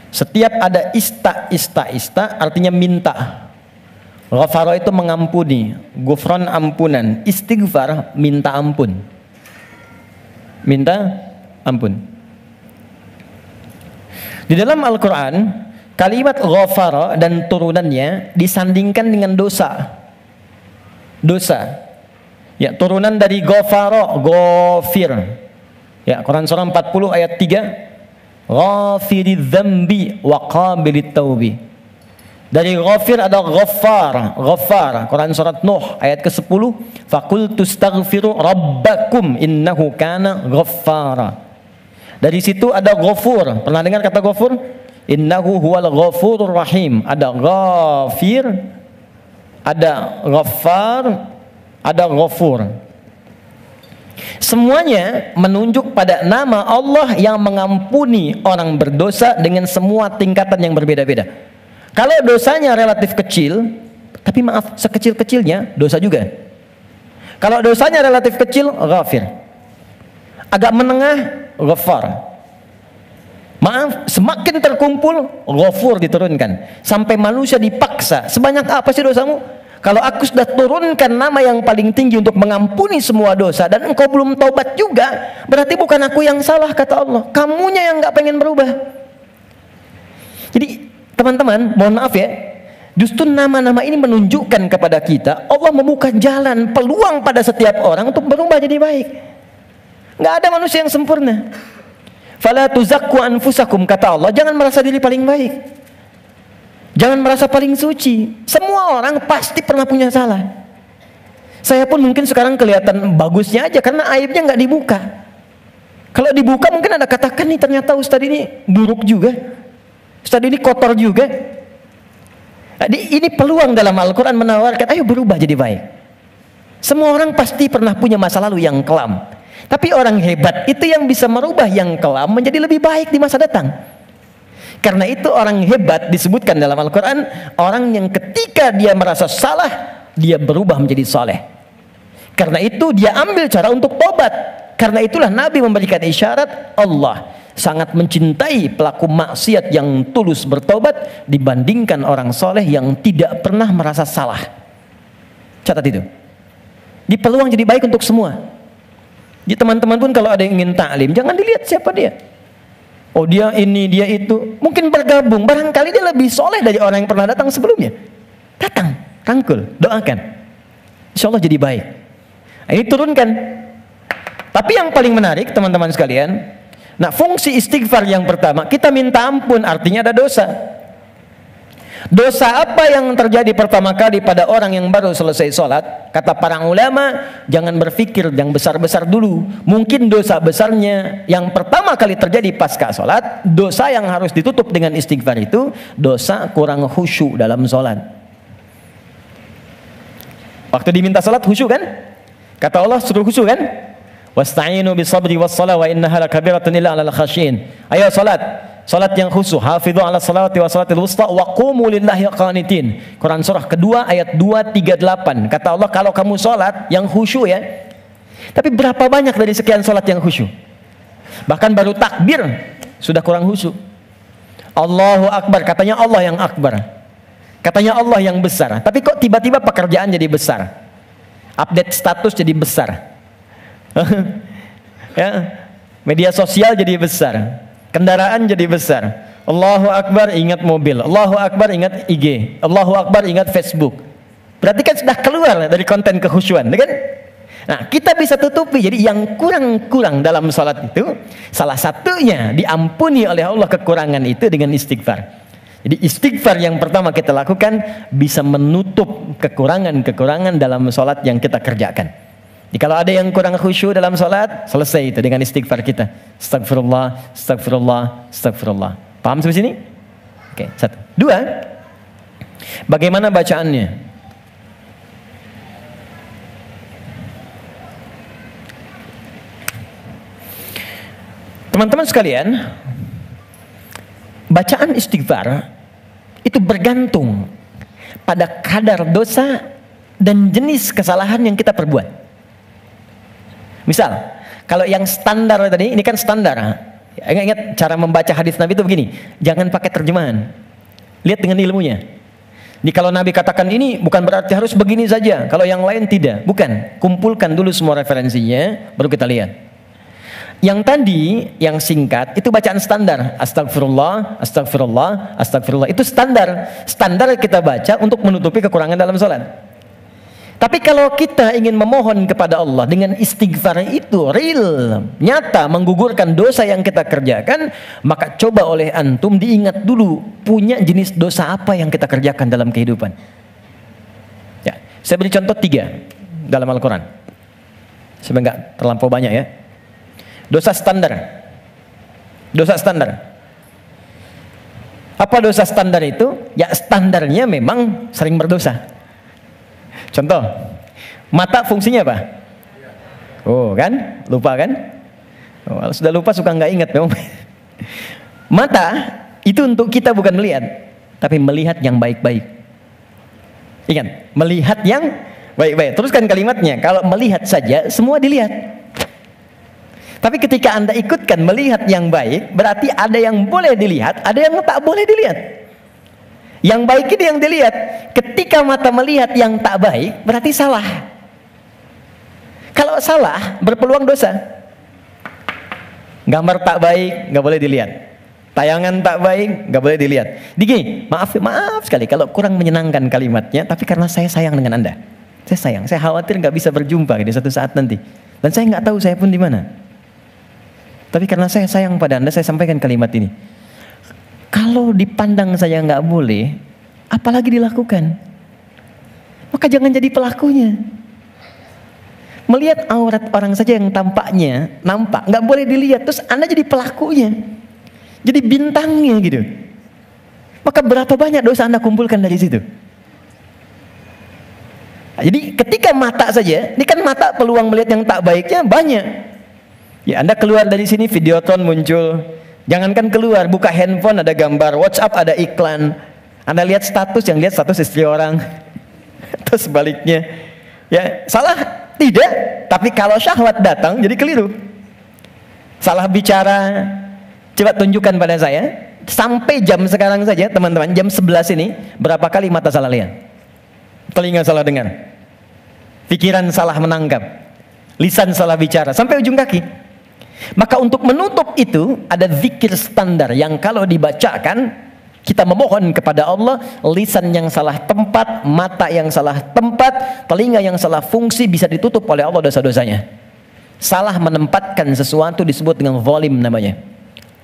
Speaker 2: Setiap ada ista artinya minta. Ghafara itu mengampuni, ghufran ampunan. Istighfar minta ampun. Minta ampun. Di dalam Al-Quran, kalimat ghafara dan turunannya disandingkan dengan dosa. Dosa. Ya, turunan dari ghafara, ghafir. Ya, Quran surah 40 ayat 3. Ghafiriz dzambi wa qabilit taubi. Dari ghafir ada ghaffar, ghaffar. Quran surat Nuh ayat ke-10, faqultu astaghfiru rabbakum innahu kana ghaffara. Dari situ ada ghafur. Pernah dengar kata ghafur? Innahu huwal ghafurur rahim. Ada ghafir, ada ghaffar, ada ghafur. Semuanya menunjuk pada nama Allah yang mengampuni orang berdosa dengan semua tingkatan yang berbeda-beda. Kalau dosanya relatif kecil, tapi maaf, sekecil-kecilnya dosa juga. Kalau dosanya relatif kecil, ghafir. Agak menengah, ghaffar. Maaf, semakin terkumpul, ghafur diturunkan. Sampai manusia dipaksa, sebanyak apa sih dosamu? Kalau aku sudah turunkan nama yang paling tinggi untuk mengampuni semua dosa, dan engkau belum taubat juga, berarti bukan aku yang salah, kata Allah. Kamunya yang gak pengen berubah. Jadi, teman-teman, mohon maaf ya, justru nama-nama ini menunjukkan kepada kita Allah membuka jalan, peluang pada setiap orang untuk berubah jadi baik. Nggak ada manusia yang sempurna. Fala tuzakku anfusakum, kata Allah, jangan merasa diri paling baik, jangan merasa paling suci. Semua orang pasti pernah punya salah. Saya pun mungkin sekarang kelihatan bagusnya aja karena aibnya nggak dibuka. Kalau dibuka mungkin Anda katakan nih ternyata Ustadz ini buruk juga. Ustadz ini kotor juga. Ini peluang dalam Al-Quran menawarkan, ayo berubah jadi baik. Semua orang pasti pernah punya masa lalu yang kelam. Tapi orang hebat itu yang bisa merubah yang kelam menjadi lebih baik di masa datang. Karena itu orang hebat disebutkan dalam Al-Quran, orang yang ketika dia merasa salah, dia berubah menjadi saleh. Karena itu dia ambil cara untuk tobat. Karena itulah Nabi memberikan isyarat, Allah sangat mencintai pelaku maksiat yang tulus bertobat dibandingkan orang soleh yang tidak pernah merasa salah. Catat itu. Di peluang jadi baik untuk semua. Di teman-teman pun kalau ada yang ingin taklim, jangan dilihat siapa dia. Oh dia ini, dia itu. Mungkin bergabung, barangkali dia lebih soleh dari orang yang pernah datang sebelumnya. Datang, rangkul, doakan. Insya Allah jadi baik. Ini turunkan. Tapi yang paling menarik teman-teman sekalian, nah fungsi istighfar yang pertama, kita minta ampun, artinya ada dosa. Dosa apa yang terjadi pertama kali pada orang yang baru selesai sholat? Kata para ulama, jangan berpikir yang besar-besar dulu. Mungkin dosa besarnya yang pertama kali terjadi pasca sholat, dosa yang harus ditutup dengan istighfar itu, dosa kurang khusyuk dalam sholat. Waktu diminta sholat khusyuk kan? Kata Allah suruh khusyuk kan? Wasta'inu bisabri wassalah wa innaha lakabiratun illa 'alal khasyin. Ayo salat, salat yang khusyuk. Hafidhu 'ala salawati wa salatil wusta wa qumu lillahi qanitin. Quran surah kedua ayat 238. Kata Allah kalau kamu salat yang khusyuk ya. Tapi berapa banyak dari sekian salat yang khusyuk? Bahkan baru takbir sudah kurang khusyuk. Allahu akbar, katanya Allah yang akbar. Katanya Allah yang besar. Tapi kok tiba-tiba pekerjaan jadi besar? Update status jadi besar. Ya, media sosial jadi besar, kendaraan jadi besar. Allahu akbar ingat mobil, Allahu akbar ingat IG, Allahu akbar ingat Facebook. Berarti kan sudah keluar dari konten kekhusyuan, kan? Nah, kita bisa tutupi. Jadi yang kurang-kurang dalam salat itu, salah satunya diampuni oleh Allah kekurangan itu dengan istighfar. Jadi istighfar yang pertama kita lakukan bisa menutup kekurangan-kekurangan dalam salat yang kita kerjakan. Jadi kalau ada yang kurang khusyuk dalam salat, selesai itu dengan istighfar kita. Astagfirullah, astagfirullah, astagfirullah. Paham sampai sini? Oke, satu. Dua, bagaimana bacaannya? Teman-teman sekalian, bacaan istighfar itu bergantung pada kadar dosa dan jenis kesalahan yang kita perbuat. Misal, kalau yang standar tadi, ini kan standar. Ingat cara membaca hadis Nabi itu begini, jangan pakai terjemahan. Lihat dengan ilmunya. Jadi kalau Nabi katakan ini bukan berarti harus begini saja, kalau yang lain tidak. Bukan, kumpulkan dulu semua referensinya, baru kita lihat. Yang tadi, yang singkat, itu bacaan standar. Astagfirullah, astagfirullah, astagfirullah. Itu standar. Standar kita baca untuk menutupi kekurangan dalam sholat. Tapi kalau kita ingin memohon kepada Allah dengan istighfar itu real, nyata, menggugurkan dosa yang kita kerjakan, maka coba oleh antum diingat dulu, punya jenis dosa apa yang kita kerjakan dalam kehidupan. Ya, saya beri contoh 3 dalam Al-Quran. Sebenarnya nggak terlampau banyak ya. Dosa standar. Dosa standar. Apa dosa standar itu? Ya standarnya memang sering berdosa. Contoh, mata fungsinya apa? Oh kan, lupa kan? Oh, kalau sudah lupa suka nggak ingat memang. Mata itu untuk kita bukan melihat, tapi melihat yang baik-baik. Ingat, melihat yang baik-baik. Teruskan kalimatnya. Kalau melihat saja, semua dilihat. Tapi ketika Anda ikutkan melihat yang baik, berarti ada yang boleh dilihat, ada yang tak boleh dilihat. Yang baik ini yang dilihat. Ketika mata melihat yang tak baik, berarti salah. Kalau salah, berpeluang dosa. Gambar tak baik, nggak boleh dilihat. Tayangan tak baik, nggak boleh dilihat. Digi, maaf sekali kalau kurang menyenangkan kalimatnya, tapi karena saya sayang dengan Anda. Saya sayang, saya khawatir nggak bisa berjumpa di satu saat nanti. Dan saya nggak tahu saya pun di mana. Tapi karena saya sayang pada Anda, saya sampaikan kalimat ini. Kalau dipandang saya nggak boleh, apalagi dilakukan, maka jangan jadi pelakunya. melihat aurat orang saja yang tampaknya nampak, nggak boleh dilihat, terus Anda jadi pelakunya, jadi bintangnya gitu. Maka berapa banyak dosa Anda kumpulkan dari situ? Jadi ketika mata saja, ini kan mata peluang melihat yang tak baiknya banyak. Ya, Anda keluar dari sini, Videotron muncul. Jangankan keluar, buka handphone ada gambar, WhatsApp ada iklan. Anda lihat status, yang lihat status istri orang. Terus sebaliknya. Ya, salah tidak, tapi kalau syahwat datang jadi keliru. Salah bicara, coba tunjukkan pada saya. Sampai jam sekarang saja, teman-teman, jam 11 ini, berapa kali mata salah lihat? Telinga salah dengar, pikiran salah menangkap, lisan salah bicara, sampai ujung kaki. Maka untuk menutup itu ada zikir standar yang kalau dibacakan kita memohon kepada Allah, lisan yang salah tempat, mata yang salah tempat, telinga yang salah fungsi bisa ditutup oleh Allah dosa-dosanya. Salah menempatkan sesuatu disebut dengan zalim namanya.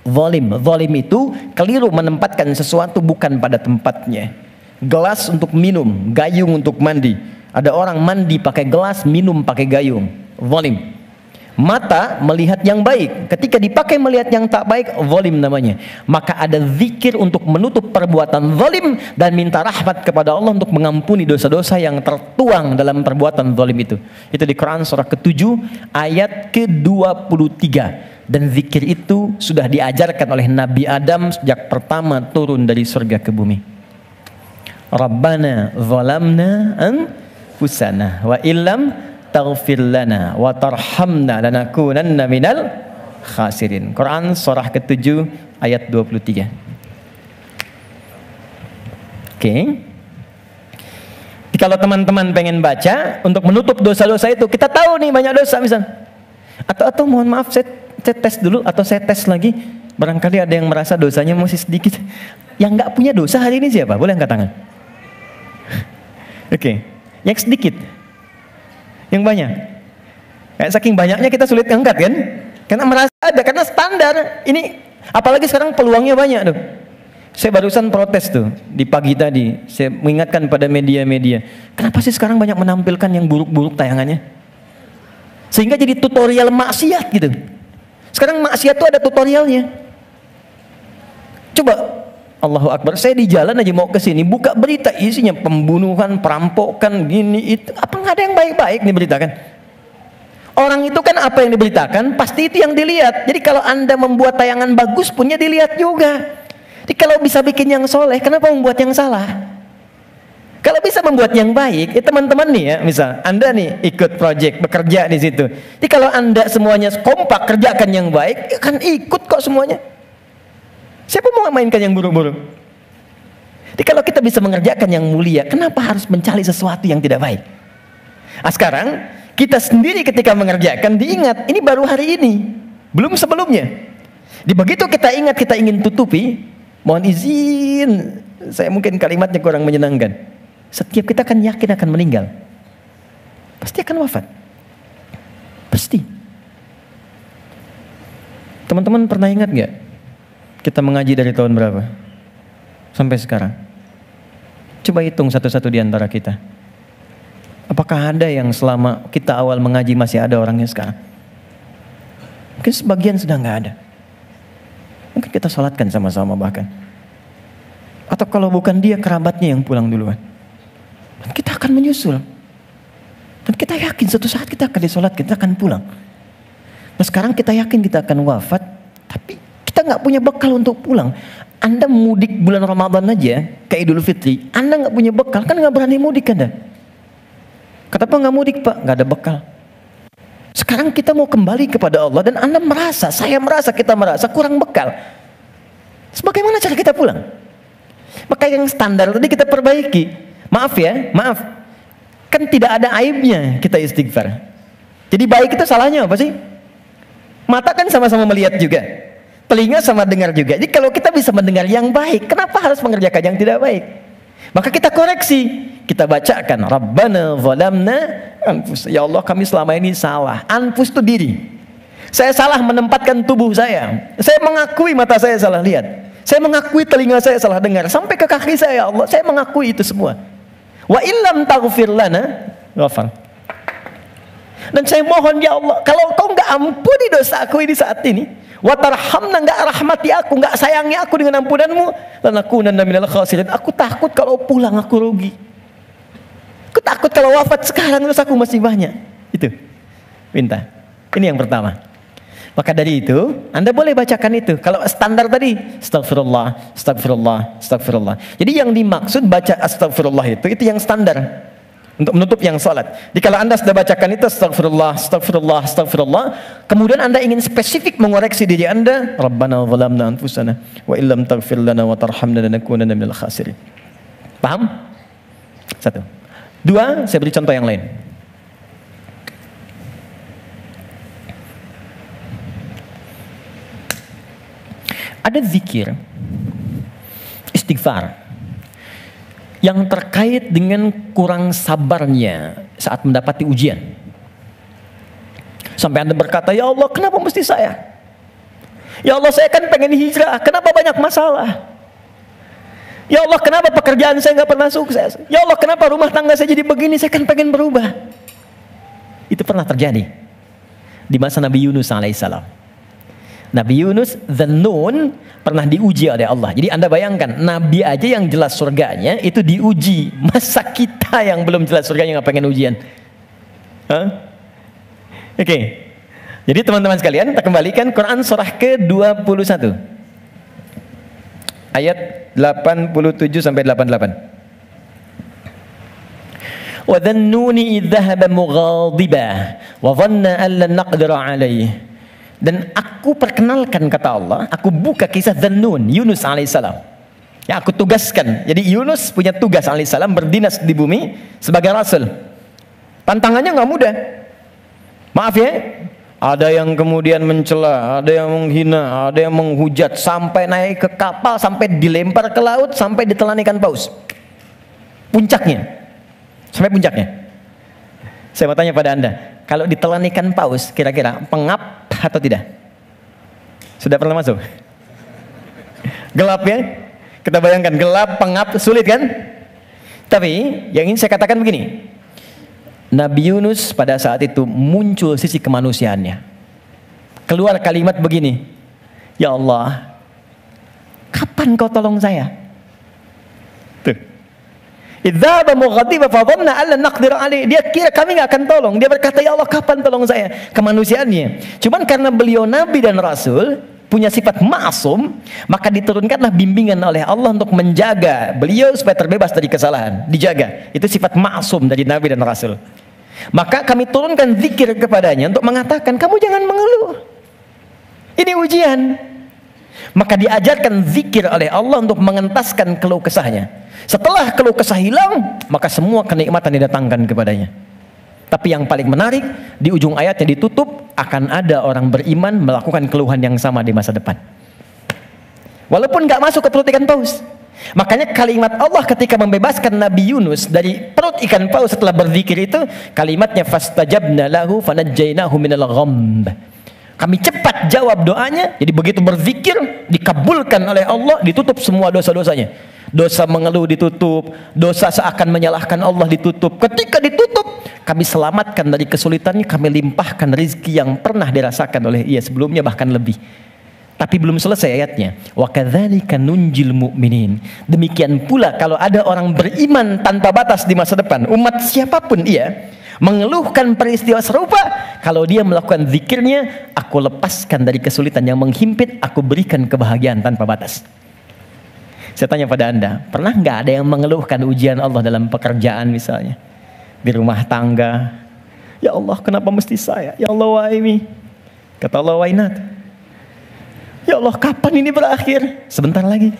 Speaker 2: Zalim itu keliru menempatkan sesuatu bukan pada tempatnya. Gelas untuk minum, gayung untuk mandi. Ada orang mandi pakai gelas, minum pakai gayung. Zalim. Mata melihat yang baik, ketika dipakai melihat yang tak baik, zalim namanya. Maka ada zikir untuk menutup perbuatan zalim dan minta rahmat kepada Allah untuk mengampuni dosa-dosa yang tertuang dalam perbuatan zalim itu. Itu di Quran surah ke-7 ayat ke-23. Dan zikir itu sudah diajarkan oleh Nabi Adam sejak pertama turun dari surga ke bumi. Rabbana zalamna anfusana wa illam taghfir lana wa tarhamna lanakunanna minal khasirin. Quran surah ke-7 ayat 23. Oke. Kalau teman-teman pengen baca untuk menutup dosa-dosa itu, kita tahu nih banyak dosa misal. Atau mohon maaf, saya tes dulu atau saya tes lagi. Barangkali ada yang merasa dosanya masih sedikit. Yang nggak punya dosa hari ini siapa? Boleh angkat tangan. Oke, yang sedikit, yang banyak. Kayak saking banyaknya kita sulit angkat kan? Karena merasa ada, karena standar. Ini apalagi sekarang peluangnya banyak tuh. Saya barusan protes tuh di pagi tadi. Saya mengingatkan pada media-media, kenapa sih sekarang banyak menampilkan yang buruk-buruk tayangannya? Sehingga jadi tutorial maksiat gitu. Sekarang maksiat tuh ada tutorialnya. Coba. Allahu Akbar, saya di jalan aja mau ke sini, buka berita isinya pembunuhan, perampokan, gini itu, apa nggak ada yang baik-baik diberitakan? Orang itu kan apa yang diberitakan, pasti itu yang dilihat. Jadi kalau Anda membuat tayangan bagus punya dilihat juga. Jadi kalau bisa bikin yang soleh, kenapa membuat yang salah? Kalau bisa membuat yang baik, ya teman-teman nih ya, misal Anda nih ikut project, bekerja di situ. Jadi kalau Anda semuanya kompak kerjakan yang baik, ya kan ikut kok semuanya. Siapa mau mainkan yang buruk-buruk? Jadi kalau kita bisa mengerjakan yang mulia, kenapa harus mencari sesuatu yang tidak baik? Nah, sekarang kita sendiri ketika mengerjakan diingat, ini baru hari ini, belum sebelumnya. Di begitu kita ingat, kita ingin tutupi, mohon izin, saya mungkin kalimatnya kurang menyenangkan. Setiap kita akan yakin akan meninggal, pasti akan wafat, pasti. Teman-teman pernah ingat nggak? Kita mengaji dari tahun berapa? Sampai sekarang. Coba hitung satu-satu di antara kita. Apakah ada yang selama kita awal mengaji masih ada orangnya sekarang? Mungkin sebagian sudah nggak ada. Mungkin kita sholatkan sama-sama bahkan. Atau kalau bukan dia, kerabatnya yang pulang duluan. Dan kita akan menyusul. Dan kita yakin suatu saat kita akan disolat, kita akan pulang. Nah sekarang kita yakin kita akan wafat, tapi kita nggak punya bekal untuk pulang. Anda mudik bulan Ramadan aja ke Idul Fitri, Anda nggak punya bekal, kan nggak berani mudik Anda. Kata Pak nggak mudik Pak, nggak ada bekal. Sekarang kita mau kembali kepada Allah dan Anda merasa, saya merasa, kita merasa kurang bekal. Bagaimana cara kita pulang? Maka yang standar tadi kita perbaiki. Maaf ya, maaf. Kan tidak ada aibnya kita istighfar. Jadi baik itu salahnya apa sih? Mata kan sama-sama melihat juga. Telinga sama dengar juga. Jadi kalau kita bisa mendengar yang baik, kenapa harus mengerjakan yang tidak baik? Maka kita koreksi. Kita bacakan, Rabbana zalamna anfusana. Ya Allah, kami selama ini salah. Anfus itu diri. Saya salah menempatkan tubuh saya. Saya mengakui mata saya salah lihat. Saya mengakui telinga saya salah dengar. Sampai ke kaki saya, ya Allah, saya mengakui itu semua. Wa illam taghfir lana ghafar. Dan saya mohon ya Allah, kalau Kau nggak ampuni dosaku ini saat ini, wa tarhamna, nggak rahmati aku, nggak sayangi aku dengan ampunan-Mu, lanakunanna minal khasirin. Aku takut kalau pulang aku rugi. Aku takut kalau wafat sekarang dosaku masih banyak. Itu minta. Ini yang pertama. Maka dari itu, Anda boleh bacakan itu. Kalau standar tadi, astagfirullah, astagfirullah, astagfirullah. Jadi yang dimaksud baca astagfirullah itu yang standar untuk menutup yang salat. Jadi kalau Anda sudah bacakan itu astagfirullah, astagfirullah, astagfirullah, kemudian Anda ingin spesifik mengoreksi diri Anda, Rabbana zalamna anfusana wa illam taghfir lana wa tarhamna lanakunanna minal khasirin. Paham? Satu. Dua, saya beri contoh yang lain. Ada zikir, istighfar yang terkait dengan kurang sabarnya saat mendapati ujian. Sampai Anda berkata, ya Allah kenapa mesti saya? Ya Allah saya kan pengen hijrah, kenapa banyak masalah? Ya Allah kenapa pekerjaan saya nggak pernah sukses? Ya Allah kenapa rumah tangga saya jadi begini, saya kan pengen berubah. Itu pernah terjadi di masa Nabi Yunus alaihissalam. Nabi Yunus Dzannun pernah diuji oleh Allah. Jadi Anda bayangkan, Nabi aja yang jelas surganya itu diuji. Masa kita yang belum jelas surganya nggak pengen ujian? Oke. Jadi teman-teman sekalian, kita kembalikan Quran surah ke-21 ayat 87 sampai 88. Wa dzannuni idh dhahaba mughadiban wa dhanna an lan naqdira alaihi. Dan aku perkenalkan, kata Allah, aku buka kisah Dzannun, Yunus alaihissalam. Ya, aku tugaskan. Jadi Yunus punya tugas alaihissalam berdinas di bumi sebagai rasul. Tantangannya nggak mudah. Maaf ya, ada yang kemudian mencela, ada yang menghina, ada yang menghujat, sampai naik ke kapal, sampai dilempar ke laut, sampai ditelan ikan paus. Puncaknya, sampai puncaknya. Saya mau tanya pada Anda, kalau ditelan ikan paus, kira-kira pengap atau tidak? Sudah pernah masuk? Gelap ya? Kita bayangkan, gelap, pengap, sulit kan? Tapi yang ingin saya katakan begini, Nabi Yunus pada saat itu muncul sisi kemanusiaannya. Keluar kalimat begini, ya Allah, kapan Kau tolong saya? Tuh. Idzaba mughadiba fa dhanna alla naqdir alaihi. Dia kira kami nggak akan tolong. Dia berkata, ya Allah kapan tolong saya? Kemanusiaannya. Cuman karena beliau nabi dan rasul, punya sifat ma'sum, maka diturunkanlah bimbingan oleh Allah untuk menjaga beliau supaya terbebas dari kesalahan. Dijaga. Itu sifat ma'sum dari nabi dan rasul. Maka kami turunkan zikir kepadanya untuk mengatakan, kamu jangan mengeluh. Ini ujian. Maka diajarkan zikir oleh Allah untuk mengentaskan keluh kesahnya. Setelah keluh kesah hilang, maka semua kenikmatan didatangkan kepadanya. Tapi yang paling menarik, di ujung ayatnya ditutup, akan ada orang beriman melakukan keluhan yang sama di masa depan. Walaupun nggak masuk ke perut ikan paus. Makanya kalimat Allah ketika membebaskan Nabi Yunus dari perut ikan paus setelah berzikir itu, kalimatnya fastajabna lahu fanajjainahu minal ghamb. Kami cepat jawab doanya, jadi begitu berzikir dikabulkan oleh Allah, ditutup semua dosa-dosanya. Dosa mengeluh ditutup, dosa seakan menyalahkan Allah ditutup. Ketika ditutup, kami selamatkan dari kesulitannya, kami limpahkan rezeki yang pernah dirasakan oleh ia sebelumnya, bahkan lebih. Tapi belum selesai ayatnya. Wa kadzalika nunjil mu'minin. Demikian pula kalau ada orang beriman tanpa batas di masa depan, umat siapapun ia, mengeluhkan peristiwa serupa, kalau dia melakukan zikirnya, aku lepaskan dari kesulitan yang menghimpit, aku berikan kebahagiaan tanpa batas. Saya tanya pada Anda, pernah nggak ada yang mengeluhkan ujian Allah dalam pekerjaan misalnya? Di rumah tangga, ya Allah kenapa mesti saya? Ya Allah why me? Kata Allah why not? Ya Allah kapan ini berakhir? Sebentar lagi.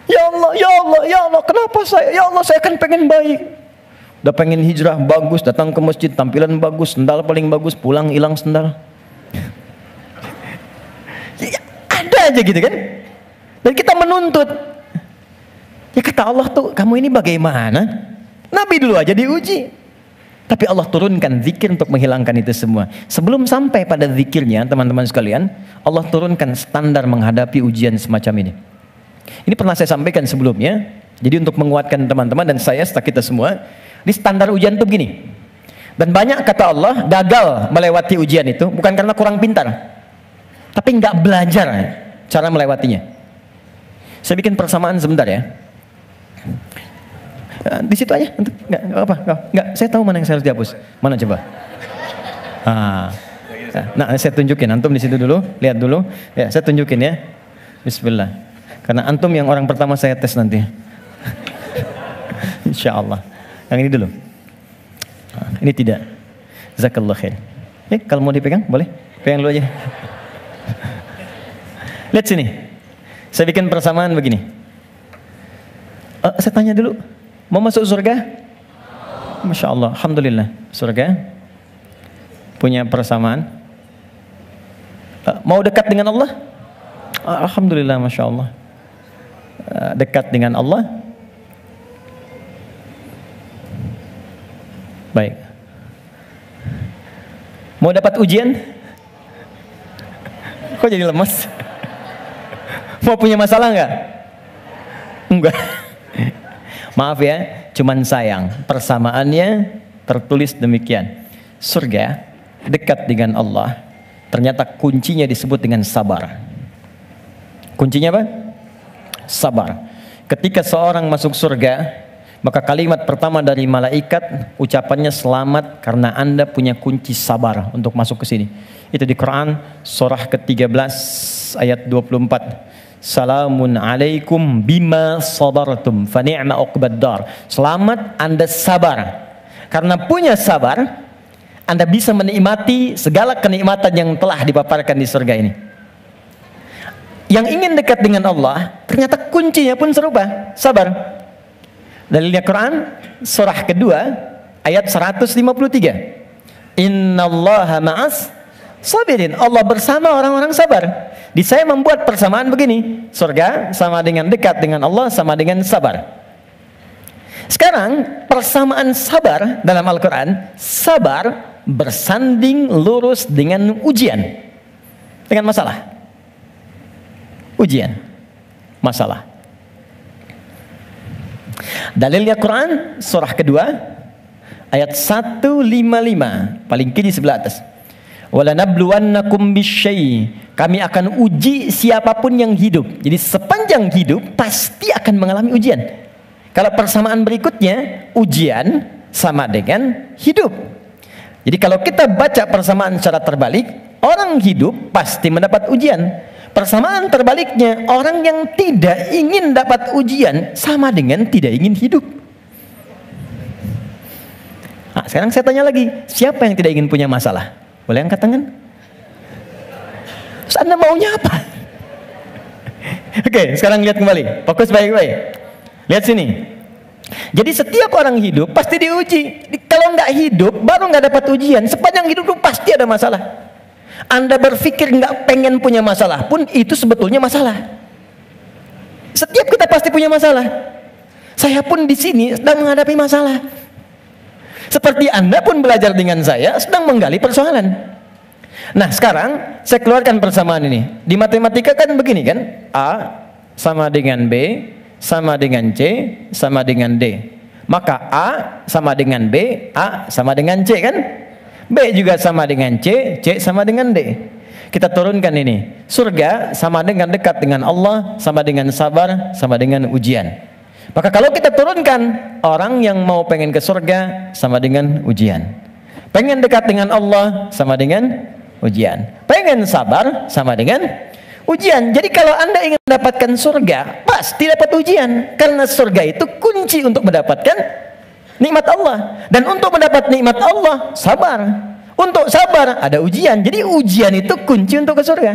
Speaker 2: Ya Allah, ya Allah, ya Allah kenapa saya? Ya Allah saya kan pengen baik. Udah pengen hijrah bagus, datang ke masjid tampilan bagus, sendal paling bagus, pulang hilang sendal. Ya, ada aja gitu kan? Dan kita menuntut. Ya kata Allah tuh, kamu ini bagaimana? Nabi dulu aja diuji. Tapi Allah turunkan zikir untuk menghilangkan itu semua. Sebelum sampai pada zikirnya, teman-teman sekalian, Allah turunkan standar menghadapi ujian semacam ini. Ini pernah saya sampaikan sebelumnya. Jadi untuk menguatkan teman-teman dan saya serta kita semua, di standar ujian itu begini. Dan banyak, kata Allah, gagal melewati ujian itu bukan karena kurang pintar, tapi nggak belajar cara melewatinya. Saya bikin persamaan sebentar ya. Di situ aja, nggak apa, nggak. Saya tahu mana yang saya harus dihapus. Mana coba? Nah, saya tunjukin. Antum di situ dulu, lihat dulu. Ya, saya tunjukin ya. Bismillah. Karena antum yang orang pertama saya tes nanti. Insya Allah. Yang ini dulu. Ini tidak. Jazakallah khair. Kalau mau dipegang, boleh. Pegang dulu aja. Lihat sini. Saya bikin persamaan begini. Saya tanya dulu. Mau masuk surga? Masya Allah. Alhamdulillah. Surga. Punya persamaan. Mau dekat dengan Allah? Alhamdulillah. Masya Allah. Dekat dengan Allah. Baik. Mau dapat ujian? Kok jadi lemas? Mau punya masalah enggak? Enggak. Maaf ya, cuman sayang. Persamaannya tertulis demikian. Surga dekat dengan Allah. Ternyata kuncinya disebut dengan sabar. Kuncinya apa? Sabar. Ketika seorang masuk surga, maka kalimat pertama dari malaikat ucapannya selamat karena Anda punya kunci sabar untuk masuk ke sini. Itu di Quran surah ke-13 ayat 24. Salamun alaikum bima sabartum fa ni'ma uqbad dar. Selamat Anda sabar. Karena punya sabar, Anda bisa menikmati segala kenikmatan yang telah dipaparkan di surga ini. Yang ingin dekat dengan Allah, ternyata kuncinya pun serupa, sabar. Dalilnya Quran surah kedua ayat 153. Innallaha ma'as sabirin. Allah bersama orang-orang sabar. Di saya membuat persamaan begini. Surga sama dengan dekat dengan Allah sama dengan sabar. Sekarang persamaan sabar dalam Al-Quran, sabar bersanding lurus dengan ujian, dengan masalah. Ujian, masalah. Dalilnya Quran surah kedua ayat 155 paling kiri sebelah atas. Walanabluwannakum bisyai. Kami akan uji siapapun yang hidup. Jadi sepanjang hidup pasti akan mengalami ujian. Kalau persamaan berikutnya, ujian sama dengan hidup. Jadi kalau kita baca persamaan secara terbalik, orang hidup pasti mendapat ujian. Persamaan terbaliknya, orang yang tidak ingin dapat ujian sama dengan tidak ingin hidup. Nah, sekarang saya tanya lagi, siapa yang tidak ingin punya masalah? Boleh angkat tangan? Terus Anda maunya apa? Oke, sekarang lihat kembali. Fokus baik-baik. Lihat sini. Jadi setiap orang hidup pasti diuji. Kalau nggak hidup, baru nggak dapat ujian. Sepanjang hidup itu pasti ada masalah. Anda berpikir nggak pengen punya masalah pun itu sebetulnya masalah. Setiap kita pasti punya masalah. Saya pun di sini sedang menghadapi masalah. Seperti Anda pun belajar dengan saya sedang menggali persoalan. Nah sekarang saya keluarkan persamaan ini. Di matematika kan begini kan, A sama dengan B sama dengan C sama dengan D. Maka A sama dengan B, A sama dengan C kan? B juga sama dengan C, C sama dengan D. Kita turunkan ini. Surga sama dengan dekat dengan Allah, sama dengan sabar, sama dengan ujian. Maka kalau kita turunkan, orang yang mau pengen ke surga sama dengan ujian. Pengen dekat dengan Allah sama dengan ujian. Pengen sabar sama dengan ujian. Jadi kalau Anda ingin mendapatkan surga, pasti dapat ujian. Karena surga itu kunci untuk mendapatkan nikmat Allah. Dan untuk mendapat nikmat Allah, sabar. Untuk sabar ada ujian. Jadi ujian itu kunci untuk ke surga.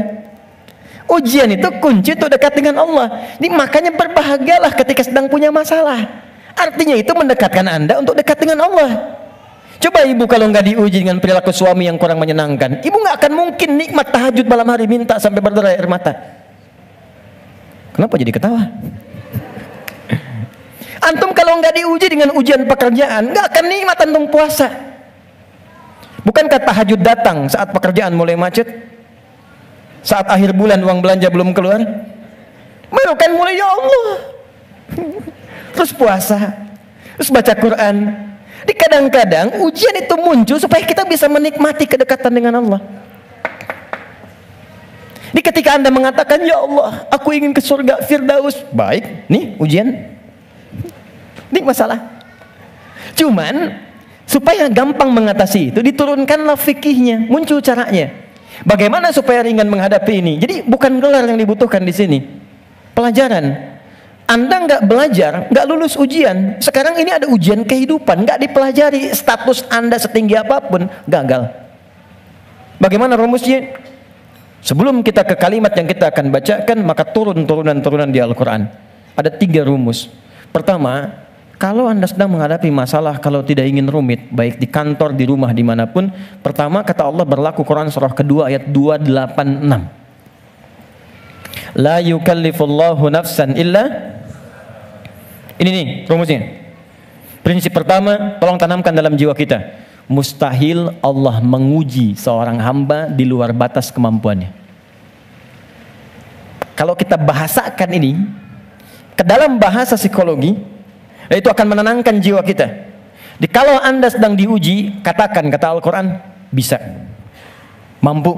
Speaker 2: Ujian itu kunci untuk dekat dengan Allah. Ini makanya berbahagialah ketika sedang punya masalah. Artinya itu mendekatkan Anda untuk dekat dengan Allah. Coba ibu kalau nggak diuji dengan perilaku suami yang kurang menyenangkan, ibu nggak akan mungkin nikmat tahajud malam hari minta sampai berderai air mata. Kenapa jadi ketawa? Antum kalau nggak diuji dengan ujian pekerjaan, nggak akan nikmat antum puasa. Bukankah tahajud datang saat pekerjaan mulai macet? Saat akhir bulan uang belanja belum keluar? Baru kan mulai ya Allah. Terus puasa, terus baca Quran. Di kadang-kadang ujian itu muncul supaya kita bisa menikmati kedekatan dengan Allah. Di ketika Anda mengatakan, ya Allah, aku ingin ke surga Firdaus. Baik, nih ujian. Ini masalah. Cuman supaya gampang mengatasi itu, diturunkanlah fikihnya, muncul caranya. Bagaimana supaya ringan menghadapi ini? Jadi bukan gelar yang dibutuhkan di sini, pelajaran. Anda nggak belajar, nggak lulus ujian. Sekarang ini ada ujian kehidupan, nggak dipelajari, status Anda setinggi apapun gagal. Bagaimana rumusnya? Sebelum kita ke kalimat yang kita akan bacakan, maka turunan-turunan di Al-Quran. Ada 3 rumus. Pertama, kalau Anda sedang menghadapi masalah, kalau tidak ingin rumit, baik di kantor, di rumah, dimanapun, pertama kata Allah berlaku Quran surah kedua ayat 286. La yukallifullahu nafsan illa. Ini nih rumusnya. Prinsip pertama, tolong tanamkan dalam jiwa kita. Mustahil Allah menguji seorang hamba di luar batas kemampuannya. Kalau kita bahasakan ini ke dalam bahasa psikologi, itu akan menenangkan jiwa kita. Kalau Anda sedang diuji, katakan kata Al-Quran, bisa, mampu.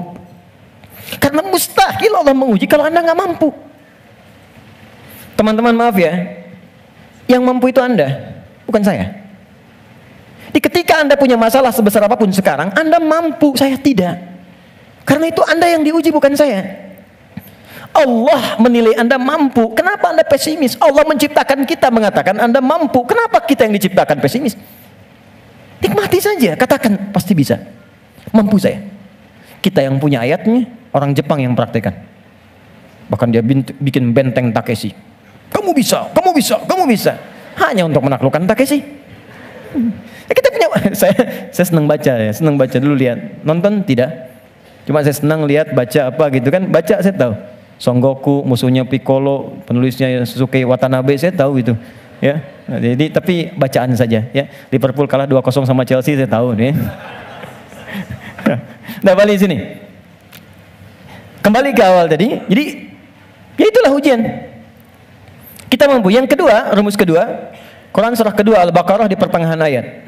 Speaker 2: Karena mustahil Allah menguji kalau Anda nggak mampu. Teman-teman maaf ya, yang mampu itu Anda, bukan saya. Ketika Anda punya masalah sebesar apapun sekarang, Anda mampu, saya tidak. Karena itu Anda yang diuji, bukan saya. Allah menilai Anda mampu. Kenapa Anda pesimis? Allah menciptakan kita mengatakan Anda mampu. Kenapa kita yang diciptakan pesimis? Nikmati saja, katakan pasti bisa. Mampu saya. Kita yang punya ayatnya, orang Jepang yang praktekan. Bahkan dia bikin benteng Takeshi. Kamu bisa, kamu bisa, kamu bisa. Hanya untuk menaklukkan Takeshi. Kita punya, saya senang baca ya, senang baca dulu lihat. Nonton tidak. Cuma saya senang lihat baca apa gitu kan. Baca saya tahu. Son Goku, musuhnya Piccolo, penulisnya Suzuki Watanabe, saya tahu itu. Ya. Jadi tapi bacaan saja ya. Liverpool kalah 2-0 sama Chelsea, saya tahu nih. Nah, balik sini. Kembali ke awal tadi. Jadi ya itulah ujian. Kita mampu. Yang kedua, rumus kedua, Quran surah kedua Al-Baqarah di pertengahan ayat.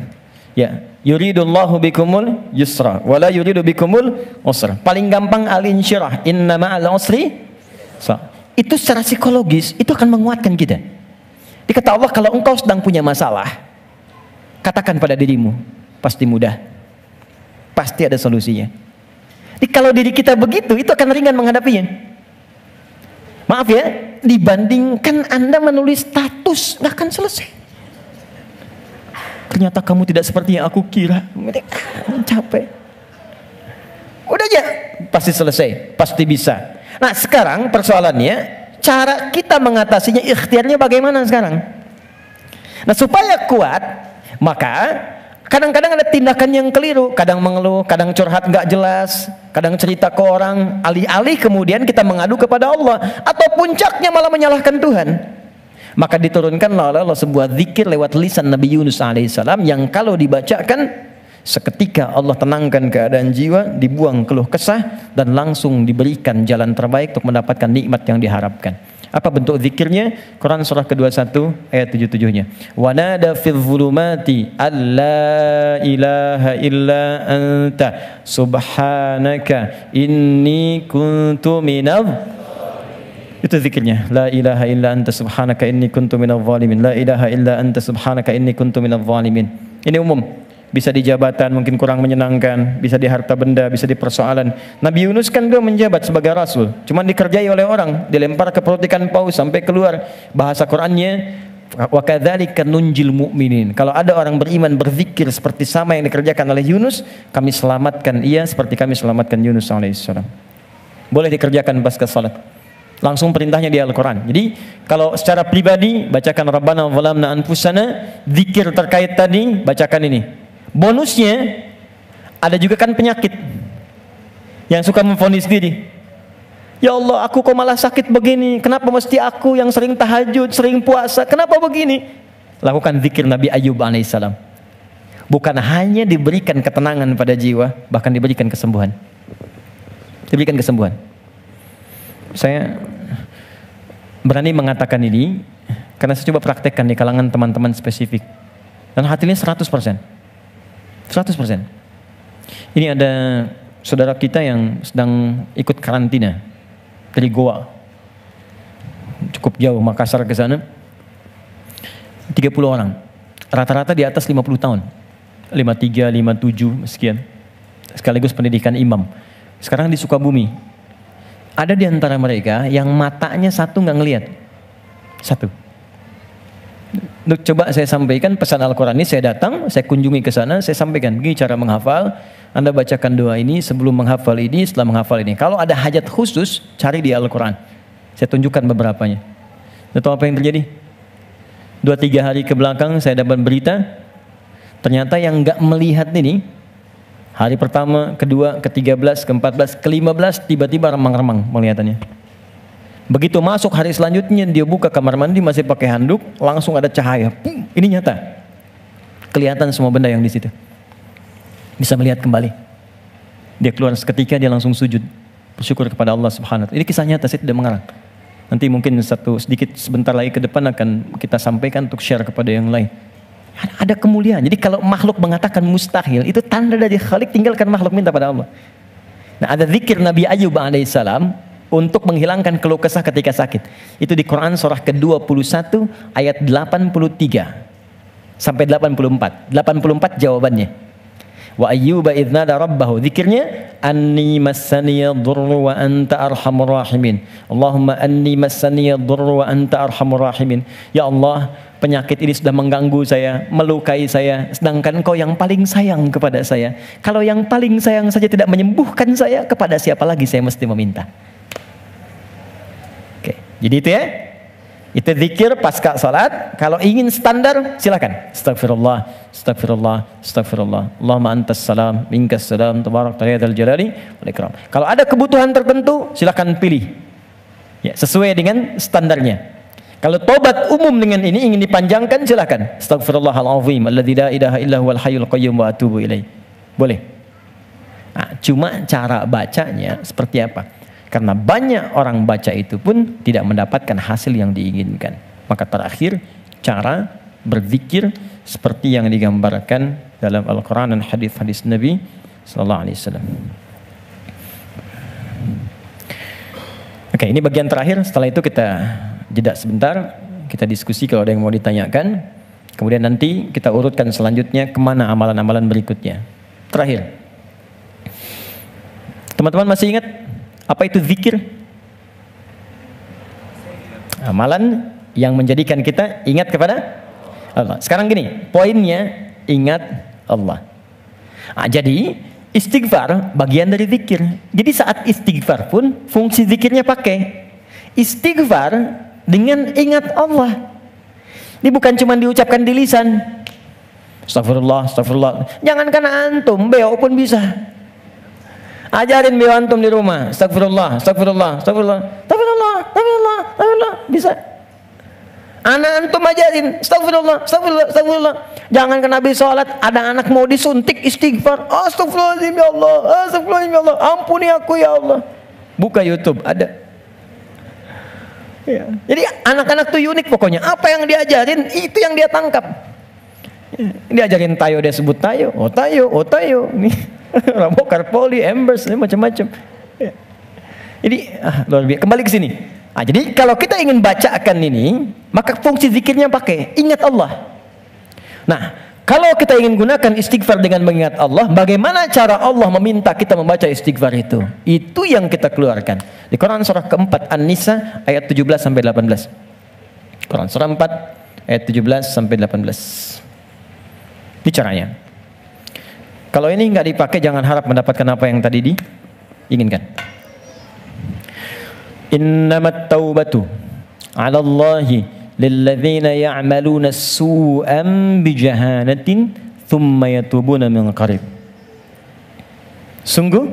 Speaker 2: Ya, yuridullahu bikumul yusra wala yuridu bikumul usra. Paling gampang al-insyirah, inna ma'al usri. Itu secara psikologis itu akan menguatkan kita. Dikata Allah, kalau engkau sedang punya masalah, katakan pada dirimu, pasti mudah. Pasti ada solusinya. Jadi kalau diri kita begitu, itu akan ringan menghadapinya. Maaf ya, dibandingkan Anda menulis status, nggak akan selesai. Ternyata kamu tidak seperti yang aku kira. Capek. Udah aja, pasti selesai, pasti bisa. Nah sekarang persoalannya, cara kita mengatasinya, ikhtiarnya bagaimana sekarang? Nah supaya kuat, maka kadang-kadang ada tindakan yang keliru. Kadang mengeluh, kadang curhat nggak jelas, kadang cerita ke orang, alih-alih kemudian kita mengadu kepada Allah, atau puncaknya malah menyalahkan Tuhan. Maka diturunkanlah oleh Allah sebuah zikir lewat lisan Nabi Yunus alaihissalam, yang kalau dibacakan seketika Allah tenangkan keadaan jiwa, dibuang keluh kesah, dan langsung diberikan jalan terbaik untuk mendapatkan nikmat yang diharapkan. Apa bentuk zikirnya? Quran surah ke-21 ayat 77-nya. Wa nada fil zulumati alla ilaha illa anta subhanaka inni kuntu minadh. Itu zikirnya. La ilaha illa anta subhanaka inni kuntu minadh zalimin. La ilaha illa anta subhanaka inni kuntu minadh zalimin. Ini umum. Bisa di jabatan mungkin kurang menyenangkan, bisa di harta benda, bisa di persoalan. Nabi Yunus kan beliau menjabat sebagai rasul, cuman dikerjai oleh orang, dilempar ke perut ikan paus sampai keluar. Bahasa Qurannya, wa kadzalika nunjil mu'minin. Kalau ada orang beriman berzikir seperti sama yang dikerjakan oleh Yunus, kami selamatkan ia seperti kami selamatkan Yunus alaihissalam. Boleh dikerjakan pasca salat. Langsung perintahnya di Al-Quran. Jadi kalau secara pribadi bacakan Rabbana zalamna anfusana, zikir terkait tadi bacakan ini. Bonusnya ada juga kan penyakit yang suka memvonis diri. Ya Allah, aku kok malah sakit begini? Kenapa mesti aku yang sering tahajud, sering puasa? Kenapa begini? Lakukan zikir Nabi Ayub alaihissalam. Bukan hanya diberikan ketenangan pada jiwa, bahkan diberikan kesembuhan. Diberikan kesembuhan. Saya berani mengatakan ini karena saya coba praktekkan di kalangan teman-teman spesifik, dan hasilnya 100%. 100%. Ini ada saudara kita yang sedang ikut karantina dari Goa. Cukup jauh, Makassar ke sana. 30 orang. Rata-rata di atas 50 tahun. 53, 57, sekian. Sekaligus pendidikan imam. Sekarang di Sukabumi. Ada di antara mereka yang matanya satu nggak ngelihat. Satu. Coba saya sampaikan pesan Al-Quran ini, saya datang, saya kunjungi ke sana, saya sampaikan, begini cara menghafal, Anda bacakan doa ini sebelum menghafal ini, setelah menghafal ini. Kalau ada hajat khusus, cari di Al-Quran. Saya tunjukkan beberapanya. Tahu apa yang terjadi? 2-3 hari ke belakang saya dapat berita, ternyata yang nggak melihat ini, hari pertama, kedua, ke-13, ke-14, ke-15, tiba-tiba remang-remang melihatannya. Begitu masuk hari selanjutnya, dia buka kamar mandi masih pakai handuk, langsung ada cahaya. Ini nyata. Kelihatan semua benda yang di situ. Bisa melihat kembali. Dia keluar seketika, dia langsung sujud. Bersyukur kepada Allah Subhanahu wa Ta'ala. Ini kisah nyata, saya tidak mengarang. Nanti mungkin sebentar lagi ke depan akan kita sampaikan untuk share kepada yang lain. Ada kemuliaan. Jadi kalau makhluk mengatakan mustahil, itu tanda dari Khalik, tinggalkan makhluk, minta pada Allah. Nah, ada zikir Nabi Ayub alaihissalam untuk menghilangkan keluh kesah ketika sakit. Itu di Quran surah ke-21 ayat 83 sampai 84. 84 jawabannya. Wa ayyuba idz nada rabbahu, zikirnya anni massaniya dhurru wa anta arhamur rahimin. Allahumma anni massaniya dhurru wa anta arhamur rahimin. Ya Allah, penyakit ini sudah mengganggu saya, melukai saya, sedangkan Engkau yang paling sayang kepada saya. Kalau yang paling sayang saja tidak menyembuhkan saya, kepada siapa lagi saya mesti meminta? Jadi itu ya, itu zikir pasca salat. Kalau ingin standar, silakan. Astagfirullah, astagfirullah, astagfirullah. Allahumma antas salam, minkas salam, tabarak ta'ala jalali wal ikram. Kalau ada kebutuhan tertentu, silakan pilih. Ya, sesuai dengan standarnya. Kalau tobat umum dengan ini ingin dipanjangkan, silakan. Astagfirullahalazim, alladzi la ilaha illa huwal hayyul qayyum wa atubu ilaih. Boleh. Nah, cuma cara bacanya seperti apa? Karena banyak orang baca itu pun tidak mendapatkan hasil yang diinginkan. Maka terakhir, cara berzikir seperti yang digambarkan dalam Al-Quran dan hadis-hadis Nabi Sallallahu Alaihi Wasallam. Oke, ini bagian terakhir. Setelah itu kita jeda sebentar, kita diskusi kalau ada yang mau ditanyakan. Kemudian nanti kita urutkan selanjutnya kemana amalan-amalan berikutnya. Terakhir, teman-teman masih ingat apa itu zikir? Amalan yang menjadikan kita ingat kepada Allah. Sekarang gini, poinnya ingat Allah. Nah, jadi istighfar bagian dari zikir. Jadi saat istighfar pun fungsi zikirnya pakai istighfar dengan ingat Allah. Ini bukan cuma diucapkan di lisan. Astagfirullah, astagfirullah. Jangankan antum, beo pun bisa. Ajarin beo antum di rumah. Astagfirullah, astagfirullah, astagfirullah, astagfirullah, astagfirullah, astagfirullah. Bisa. Anak antum ajarin. Astagfirullah, astagfirullah, astagfirullah. Jangankan habis sholat, ada anak mau disuntik istighfar. Astagfirullahaladzim ya Allah, astagfirullahaladzim ya Allah. Ampuni aku ya Allah. Buka YouTube, ada. Ya. Jadi anak-anak tuh unik pokoknya. Apa yang diajarin, itu yang dia tangkap. Diajarin tayo, dia sebut tayo. Oh tayo, oh tayo. Nih. Ramokar, poli, embers, macam-macam. Ya. Jadi luar biasa. Kembali ke sini. Nah, jadi kalau kita ingin bacakan ini, maka fungsi zikirnya pakai ingat Allah. Nah, kalau kita ingin gunakan istighfar dengan mengingat Allah, bagaimana cara Allah meminta kita membaca istighfar itu? Itu yang kita keluarkan. Di Quran surah keempat An-Nisa ayat 17 sampai 18. Quran surah 4 ayat 17 sampai 18. Ini caranya. Kalau ini nggak dipakai, jangan harap mendapatkan apa yang tadi diinginkan. Innamat taubatu 'ala Allahi lilladzina ya'maluna su'an bijahalatin thumma yatubuna min qarib. Sungguh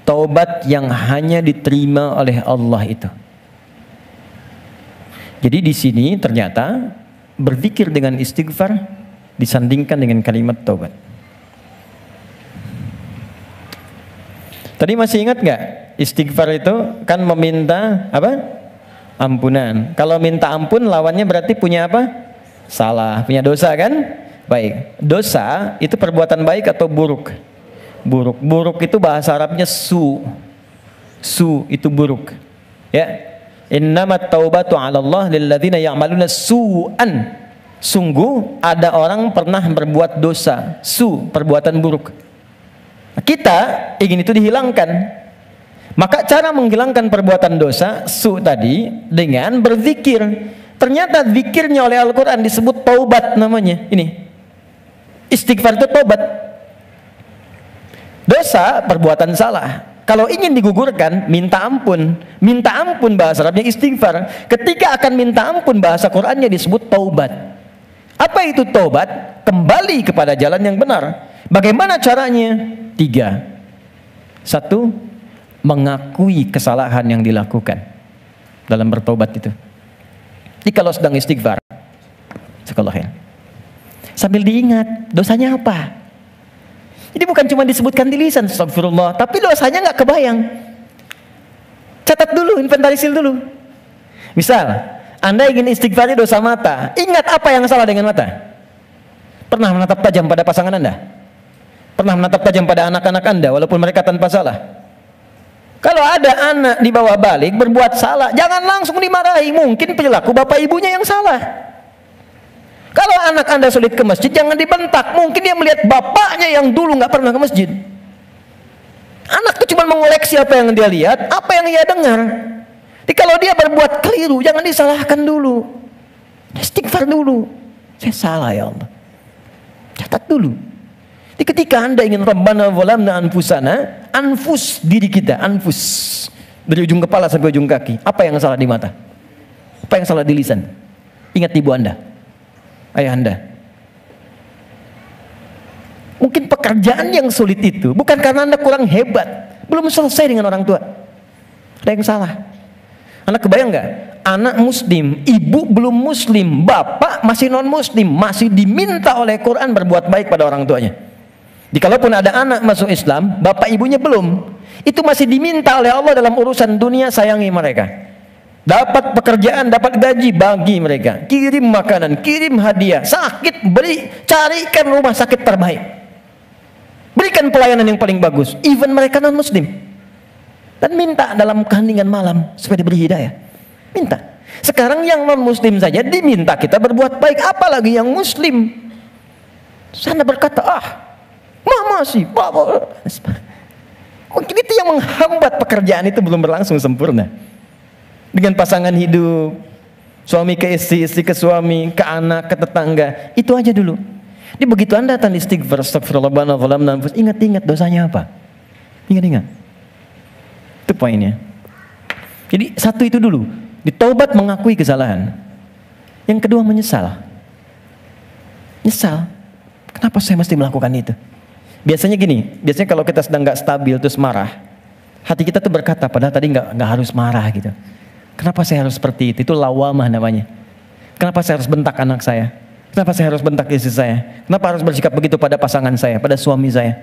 Speaker 2: taubat yang hanya diterima oleh Allah itu. Jadi di sini ternyata berzikir dengan istighfar disandingkan dengan kalimat taubat. Tadi masih ingat nggak? Istighfar itu kan meminta apa? Ampunan. Kalau minta ampun lawannya berarti punya apa? Salah, punya dosa kan? Baik, dosa itu perbuatan baik atau buruk? Buruk. Buruk itu bahasa Arabnya su. Su itu buruk. Ya. Innamat taubatu 'ala Allah lilladzina ya'maluna su'an. Sungguh ada orang pernah berbuat dosa, su, perbuatan buruk. Kita ingin itu dihilangkan. Maka cara menghilangkan perbuatan dosa, su tadi, dengan berzikir. Ternyata zikirnya oleh Al-Quran disebut taubat namanya. Ini istighfar itu taubat. Dosa perbuatan salah. Kalau ingin digugurkan, minta ampun. Minta ampun bahasa Arabnya istighfar. Ketika akan minta ampun bahasa Qurannya disebut taubat. Apa itu taubat? Kembali kepada jalan yang benar. Bagaimana caranya? 3. 1. Mengakui kesalahan yang dilakukan dalam bertobat itu. Jadi kalau sedang istighfar, sambil diingat dosanya apa. Ini bukan cuma disebutkan di lisan, astagfirullah, tapi dosanya nggak kebayang. Catat dulu, inventarisir dulu. Misal, Anda ingin istighfarnya dosa mata, ingat apa yang salah dengan mata. Pernah menatap tajam pada pasangan Anda? Pernah menatap tajam pada anak-anak Anda walaupun mereka tanpa salah? Kalau ada anak di bawah balik berbuat salah, jangan langsung dimarahi. Mungkin perilaku bapak ibunya yang salah. Kalau anak Anda sulit ke masjid, jangan dibentak. Mungkin dia melihat bapaknya yang dulu nggak pernah ke masjid. Anak itu cuma mengoleksi apa yang dia lihat, apa yang dia dengar. Jadi kalau dia berbuat keliru, jangan disalahkan dulu. Istighfar dulu. Saya salah ya Allah. Catat dulu. Jadi ketika Anda ingin Rabbana zalamna anfusana, anfus diri kita, anfus. Dari ujung kepala sampai ujung kaki. Apa yang salah di mata? Apa yang salah di lisan? Ingat ibu Anda, ayah Anda. Mungkin pekerjaan yang sulit itu bukan karena Anda kurang hebat, belum selesai dengan orang tua. Ada yang salah. Anda kebayang nggak? Anak muslim, ibu belum muslim, bapak masih non muslim, masih diminta oleh Quran berbuat baik pada orang tuanya. Jadi kalaupun ada anak masuk Islam, bapak ibunya belum, itu masih diminta oleh Allah dalam urusan dunia, sayangi mereka. Dapat pekerjaan, dapat gaji, bagi mereka. Kirim makanan, kirim hadiah. Sakit, beri, carikan rumah sakit terbaik. Berikan pelayanan yang paling bagus. Even mereka non muslim. Dan minta dalam keheningan malam supaya diberi hidayah. Minta. Sekarang yang non muslim saja diminta kita berbuat baik, apalagi yang muslim. Sana berkata, mama sih, bapak. Mungkin itu yang menghambat pekerjaan itu belum berlangsung sempurna. Dengan pasangan hidup, suami ke istri, istri ke suami, ke anak, ke tetangga, itu aja dulu. Jadi begitu Anda datang istighfar, astagfirullahaladzim, ingat-ingat dosanya apa. Ingat-ingat. Itu poinnya. Jadi satu itu dulu, ditaubat mengakui kesalahan. Yang kedua menyesal. Nyesal. Kenapa saya mesti melakukan itu? Biasanya gini, biasanya kalau kita sedang nggak stabil terus marah, hati kita tuh berkata, padahal tadi nggak harus marah gitu. Kenapa saya harus seperti itu? Itu lawamah namanya. Kenapa saya harus bentak anak saya? Kenapa saya harus bentak istri saya? Kenapa harus bersikap begitu pada pasangan saya, pada suami saya?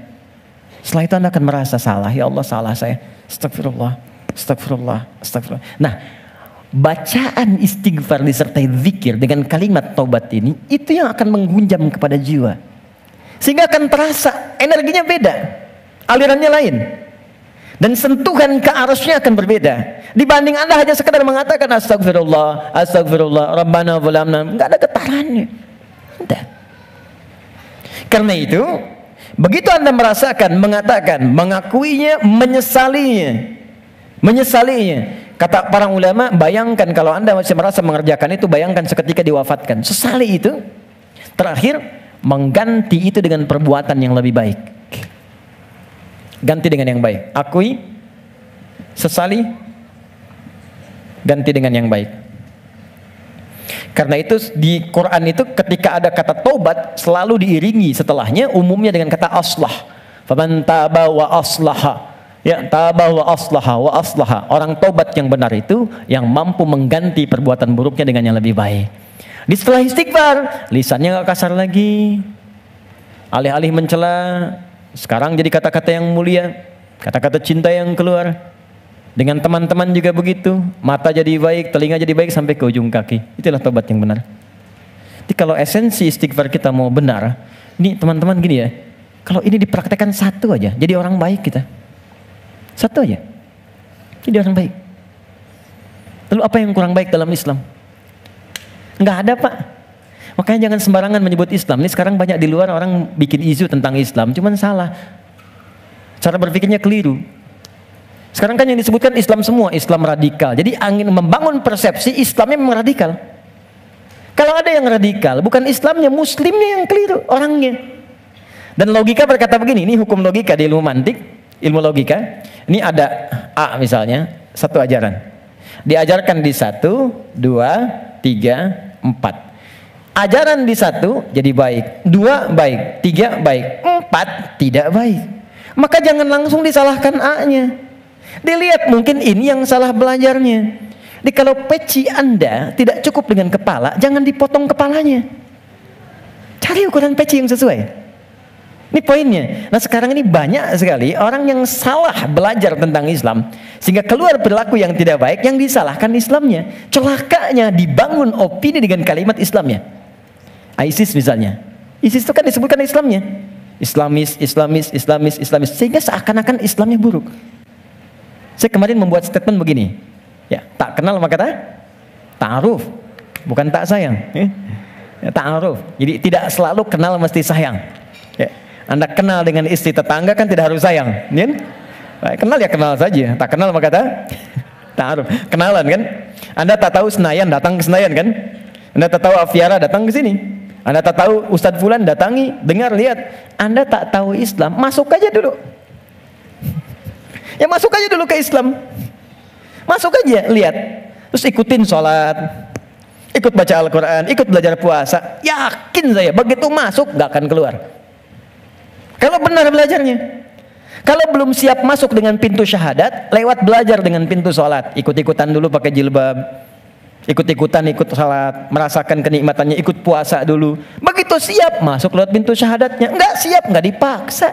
Speaker 2: Setelah itu Anda akan merasa salah. Ya Allah, salah saya. Astagfirullah, astagfirullah, astagfirullah. Nah, bacaan istighfar disertai zikir dengan kalimat taubat ini, itu yang akan menggunjam kepada jiwa. Sehingga akan terasa energinya beda, alirannya lain. Dan sentuhan ke arusnya akan berbeda. Dibanding Anda hanya sekedar mengatakan astagfirullah, astagfirullah, Rabbana zalamna, enggak ada getarannya. Tidak. Karena itu, begitu Anda merasakan, mengatakan, mengakuinya, menyesalinya. Kata para ulama, bayangkan kalau Anda masih merasa mengerjakan itu, bayangkan seketika diwafatkan. Sesali itu, terakhir mengganti itu dengan perbuatan yang lebih baik. Ganti dengan yang baik. Akui, sesali, ganti dengan yang baik. Karena itu di Quran itu ketika ada kata taubat selalu diiringi setelahnya umumnya dengan kata aslah. Faman taba wa aslaha. Ya, taba wa aslaha wa aslaha. Orang taubat yang benar itu yang mampu mengganti perbuatan buruknya dengan yang lebih baik. Di setelah istighfar, lisannya gak kasar lagi. Alih-alih mencela, sekarang jadi kata-kata yang mulia, kata-kata cinta yang keluar. Dengan teman-teman juga begitu, mata jadi baik, telinga jadi baik sampai ke ujung kaki. Itulah tobat yang benar. Jadi kalau esensi istighfar kita mau benar, ini teman-teman gini ya, kalau ini dipraktekkan satu aja, jadi orang baik kita. Satu aja, jadi orang baik. Lalu apa yang kurang baik dalam Islam? Nggak ada, Pak. Makanya jangan sembarangan menyebut Islam. Ini sekarang banyak di luar orang bikin isu tentang Islam, cuman salah. Cara berpikirnya keliru. Sekarang kan yang disebutkan Islam semua, Islam radikal. Jadi angin membangun persepsi Islamnya memang radikal. Kalau ada yang radikal, bukan Islamnya, Muslimnya yang keliru, orangnya. Dan logika berkata begini, ini hukum logika di ilmu mantik, ilmu logika. Ini ada A misalnya, satu ajaran. Diajarkan di 1, 2, 3, 4. Ajaran di 1 jadi baik, 2 baik, 3 baik, 4 tidak baik. Maka jangan langsung disalahkan A-nya. Dilihat mungkin ini yang salah belajarnya. Jadi kalau peci Anda tidak cukup dengan kepala, jangan dipotong kepalanya. Cari ukuran peci yang sesuai. Ini poinnya. Nah sekarang ini banyak sekali orang yang salah belajar tentang Islam, sehingga keluar perilaku yang tidak baik, yang disalahkan Islamnya. Celakanya dibangun opini dengan kalimat Islamnya. ISIS misalnya. ISIS itu kan disebutkan Islamnya. Islamis, Islamis, Islamis, Islamis. Sehingga seakan-akan Islamnya buruk. Saya kemarin membuat statement begini, ya, tak kenal maka ta'aruf, bukan tak sayang, ya, ta'aruf. Jadi tidak selalu kenal mesti sayang. Ya, Anda kenal dengan istri tetangga kan tidak harus sayang, ya? Kenal ya kenal saja, tak kenal maka ta'aruf. Kenalan kan? Anda tak tahu Senayan, datang ke Senayan kan? Anda tak tahu Aviara, datang ke sini. Anda tak tahu Ustadz Fulan, datangi, dengar, lihat. Anda tak tahu Islam, masuk aja dulu. Ya masuk aja dulu ke Islam. Masuk aja, lihat. Terus ikutin sholat, ikut baca Al-Quran, ikut belajar puasa. Yakin saya, begitu masuk gak akan keluar. Kalau benar belajarnya. Kalau belum siap masuk dengan pintu syahadat, lewat belajar dengan pintu sholat. Ikut-ikutan dulu pakai jilbab. Ikut-ikutan, ikut sholat. Merasakan kenikmatannya, ikut puasa dulu. Begitu siap, masuk lewat pintu syahadatnya. Enggak siap, enggak dipaksa.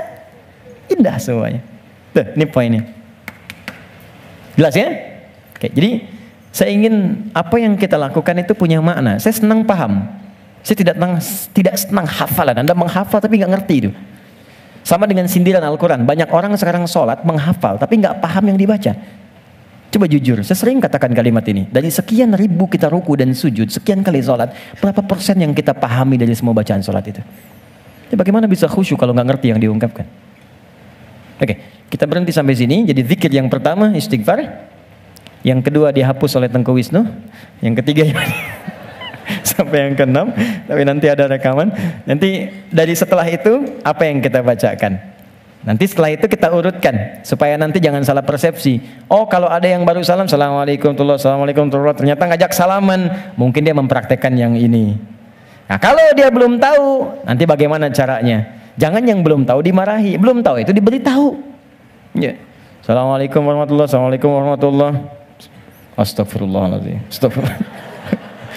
Speaker 2: Indah semuanya. Tuh, ini poinnya. Jelas ya? Oke, jadi saya ingin apa yang kita lakukan itu punya makna. Saya senang paham. Saya tidak senang hafalan. Anda menghafal tapi nggak ngerti itu. Sama dengan sindiran Al-Quran. Banyak orang sekarang sholat menghafal tapi nggak paham yang dibaca. Coba jujur, saya sering katakan kalimat ini. Dari sekian ribu kita ruku dan sujud, sekian kali sholat, berapa persen yang kita pahami dari semua bacaan sholat itu? Ya, bagaimana bisa khusyuk kalau nggak ngerti yang diungkapkan? Oke, kita berhenti sampai sini. Jadi zikir yang pertama istighfar, yang kedua dihapus oleh Tengku Wisnu, yang ketiga sampai yang keenam, tapi nanti ada rekaman. Nanti dari setelah itu apa yang kita bacakan? Nanti setelah itu kita urutkan supaya nanti jangan salah persepsi. Oh kalau ada yang baru salam, assalamualaikum warahmatullahi wabarakatuh, ternyata ngajak salaman, mungkin dia mempraktekkan yang ini. Nah kalau dia belum tahu, nanti bagaimana caranya? Jangan yang belum tahu dimarahi, belum tahu itu diberitahu. Ya. Assalamualaikum warahmatullahi. Astagfirullahaladzim. Astagfirullah.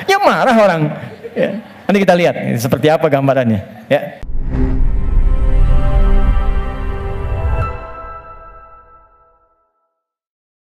Speaker 2: Ya marah orang. Ya. Nanti kita lihat seperti apa gambarannya. Ya.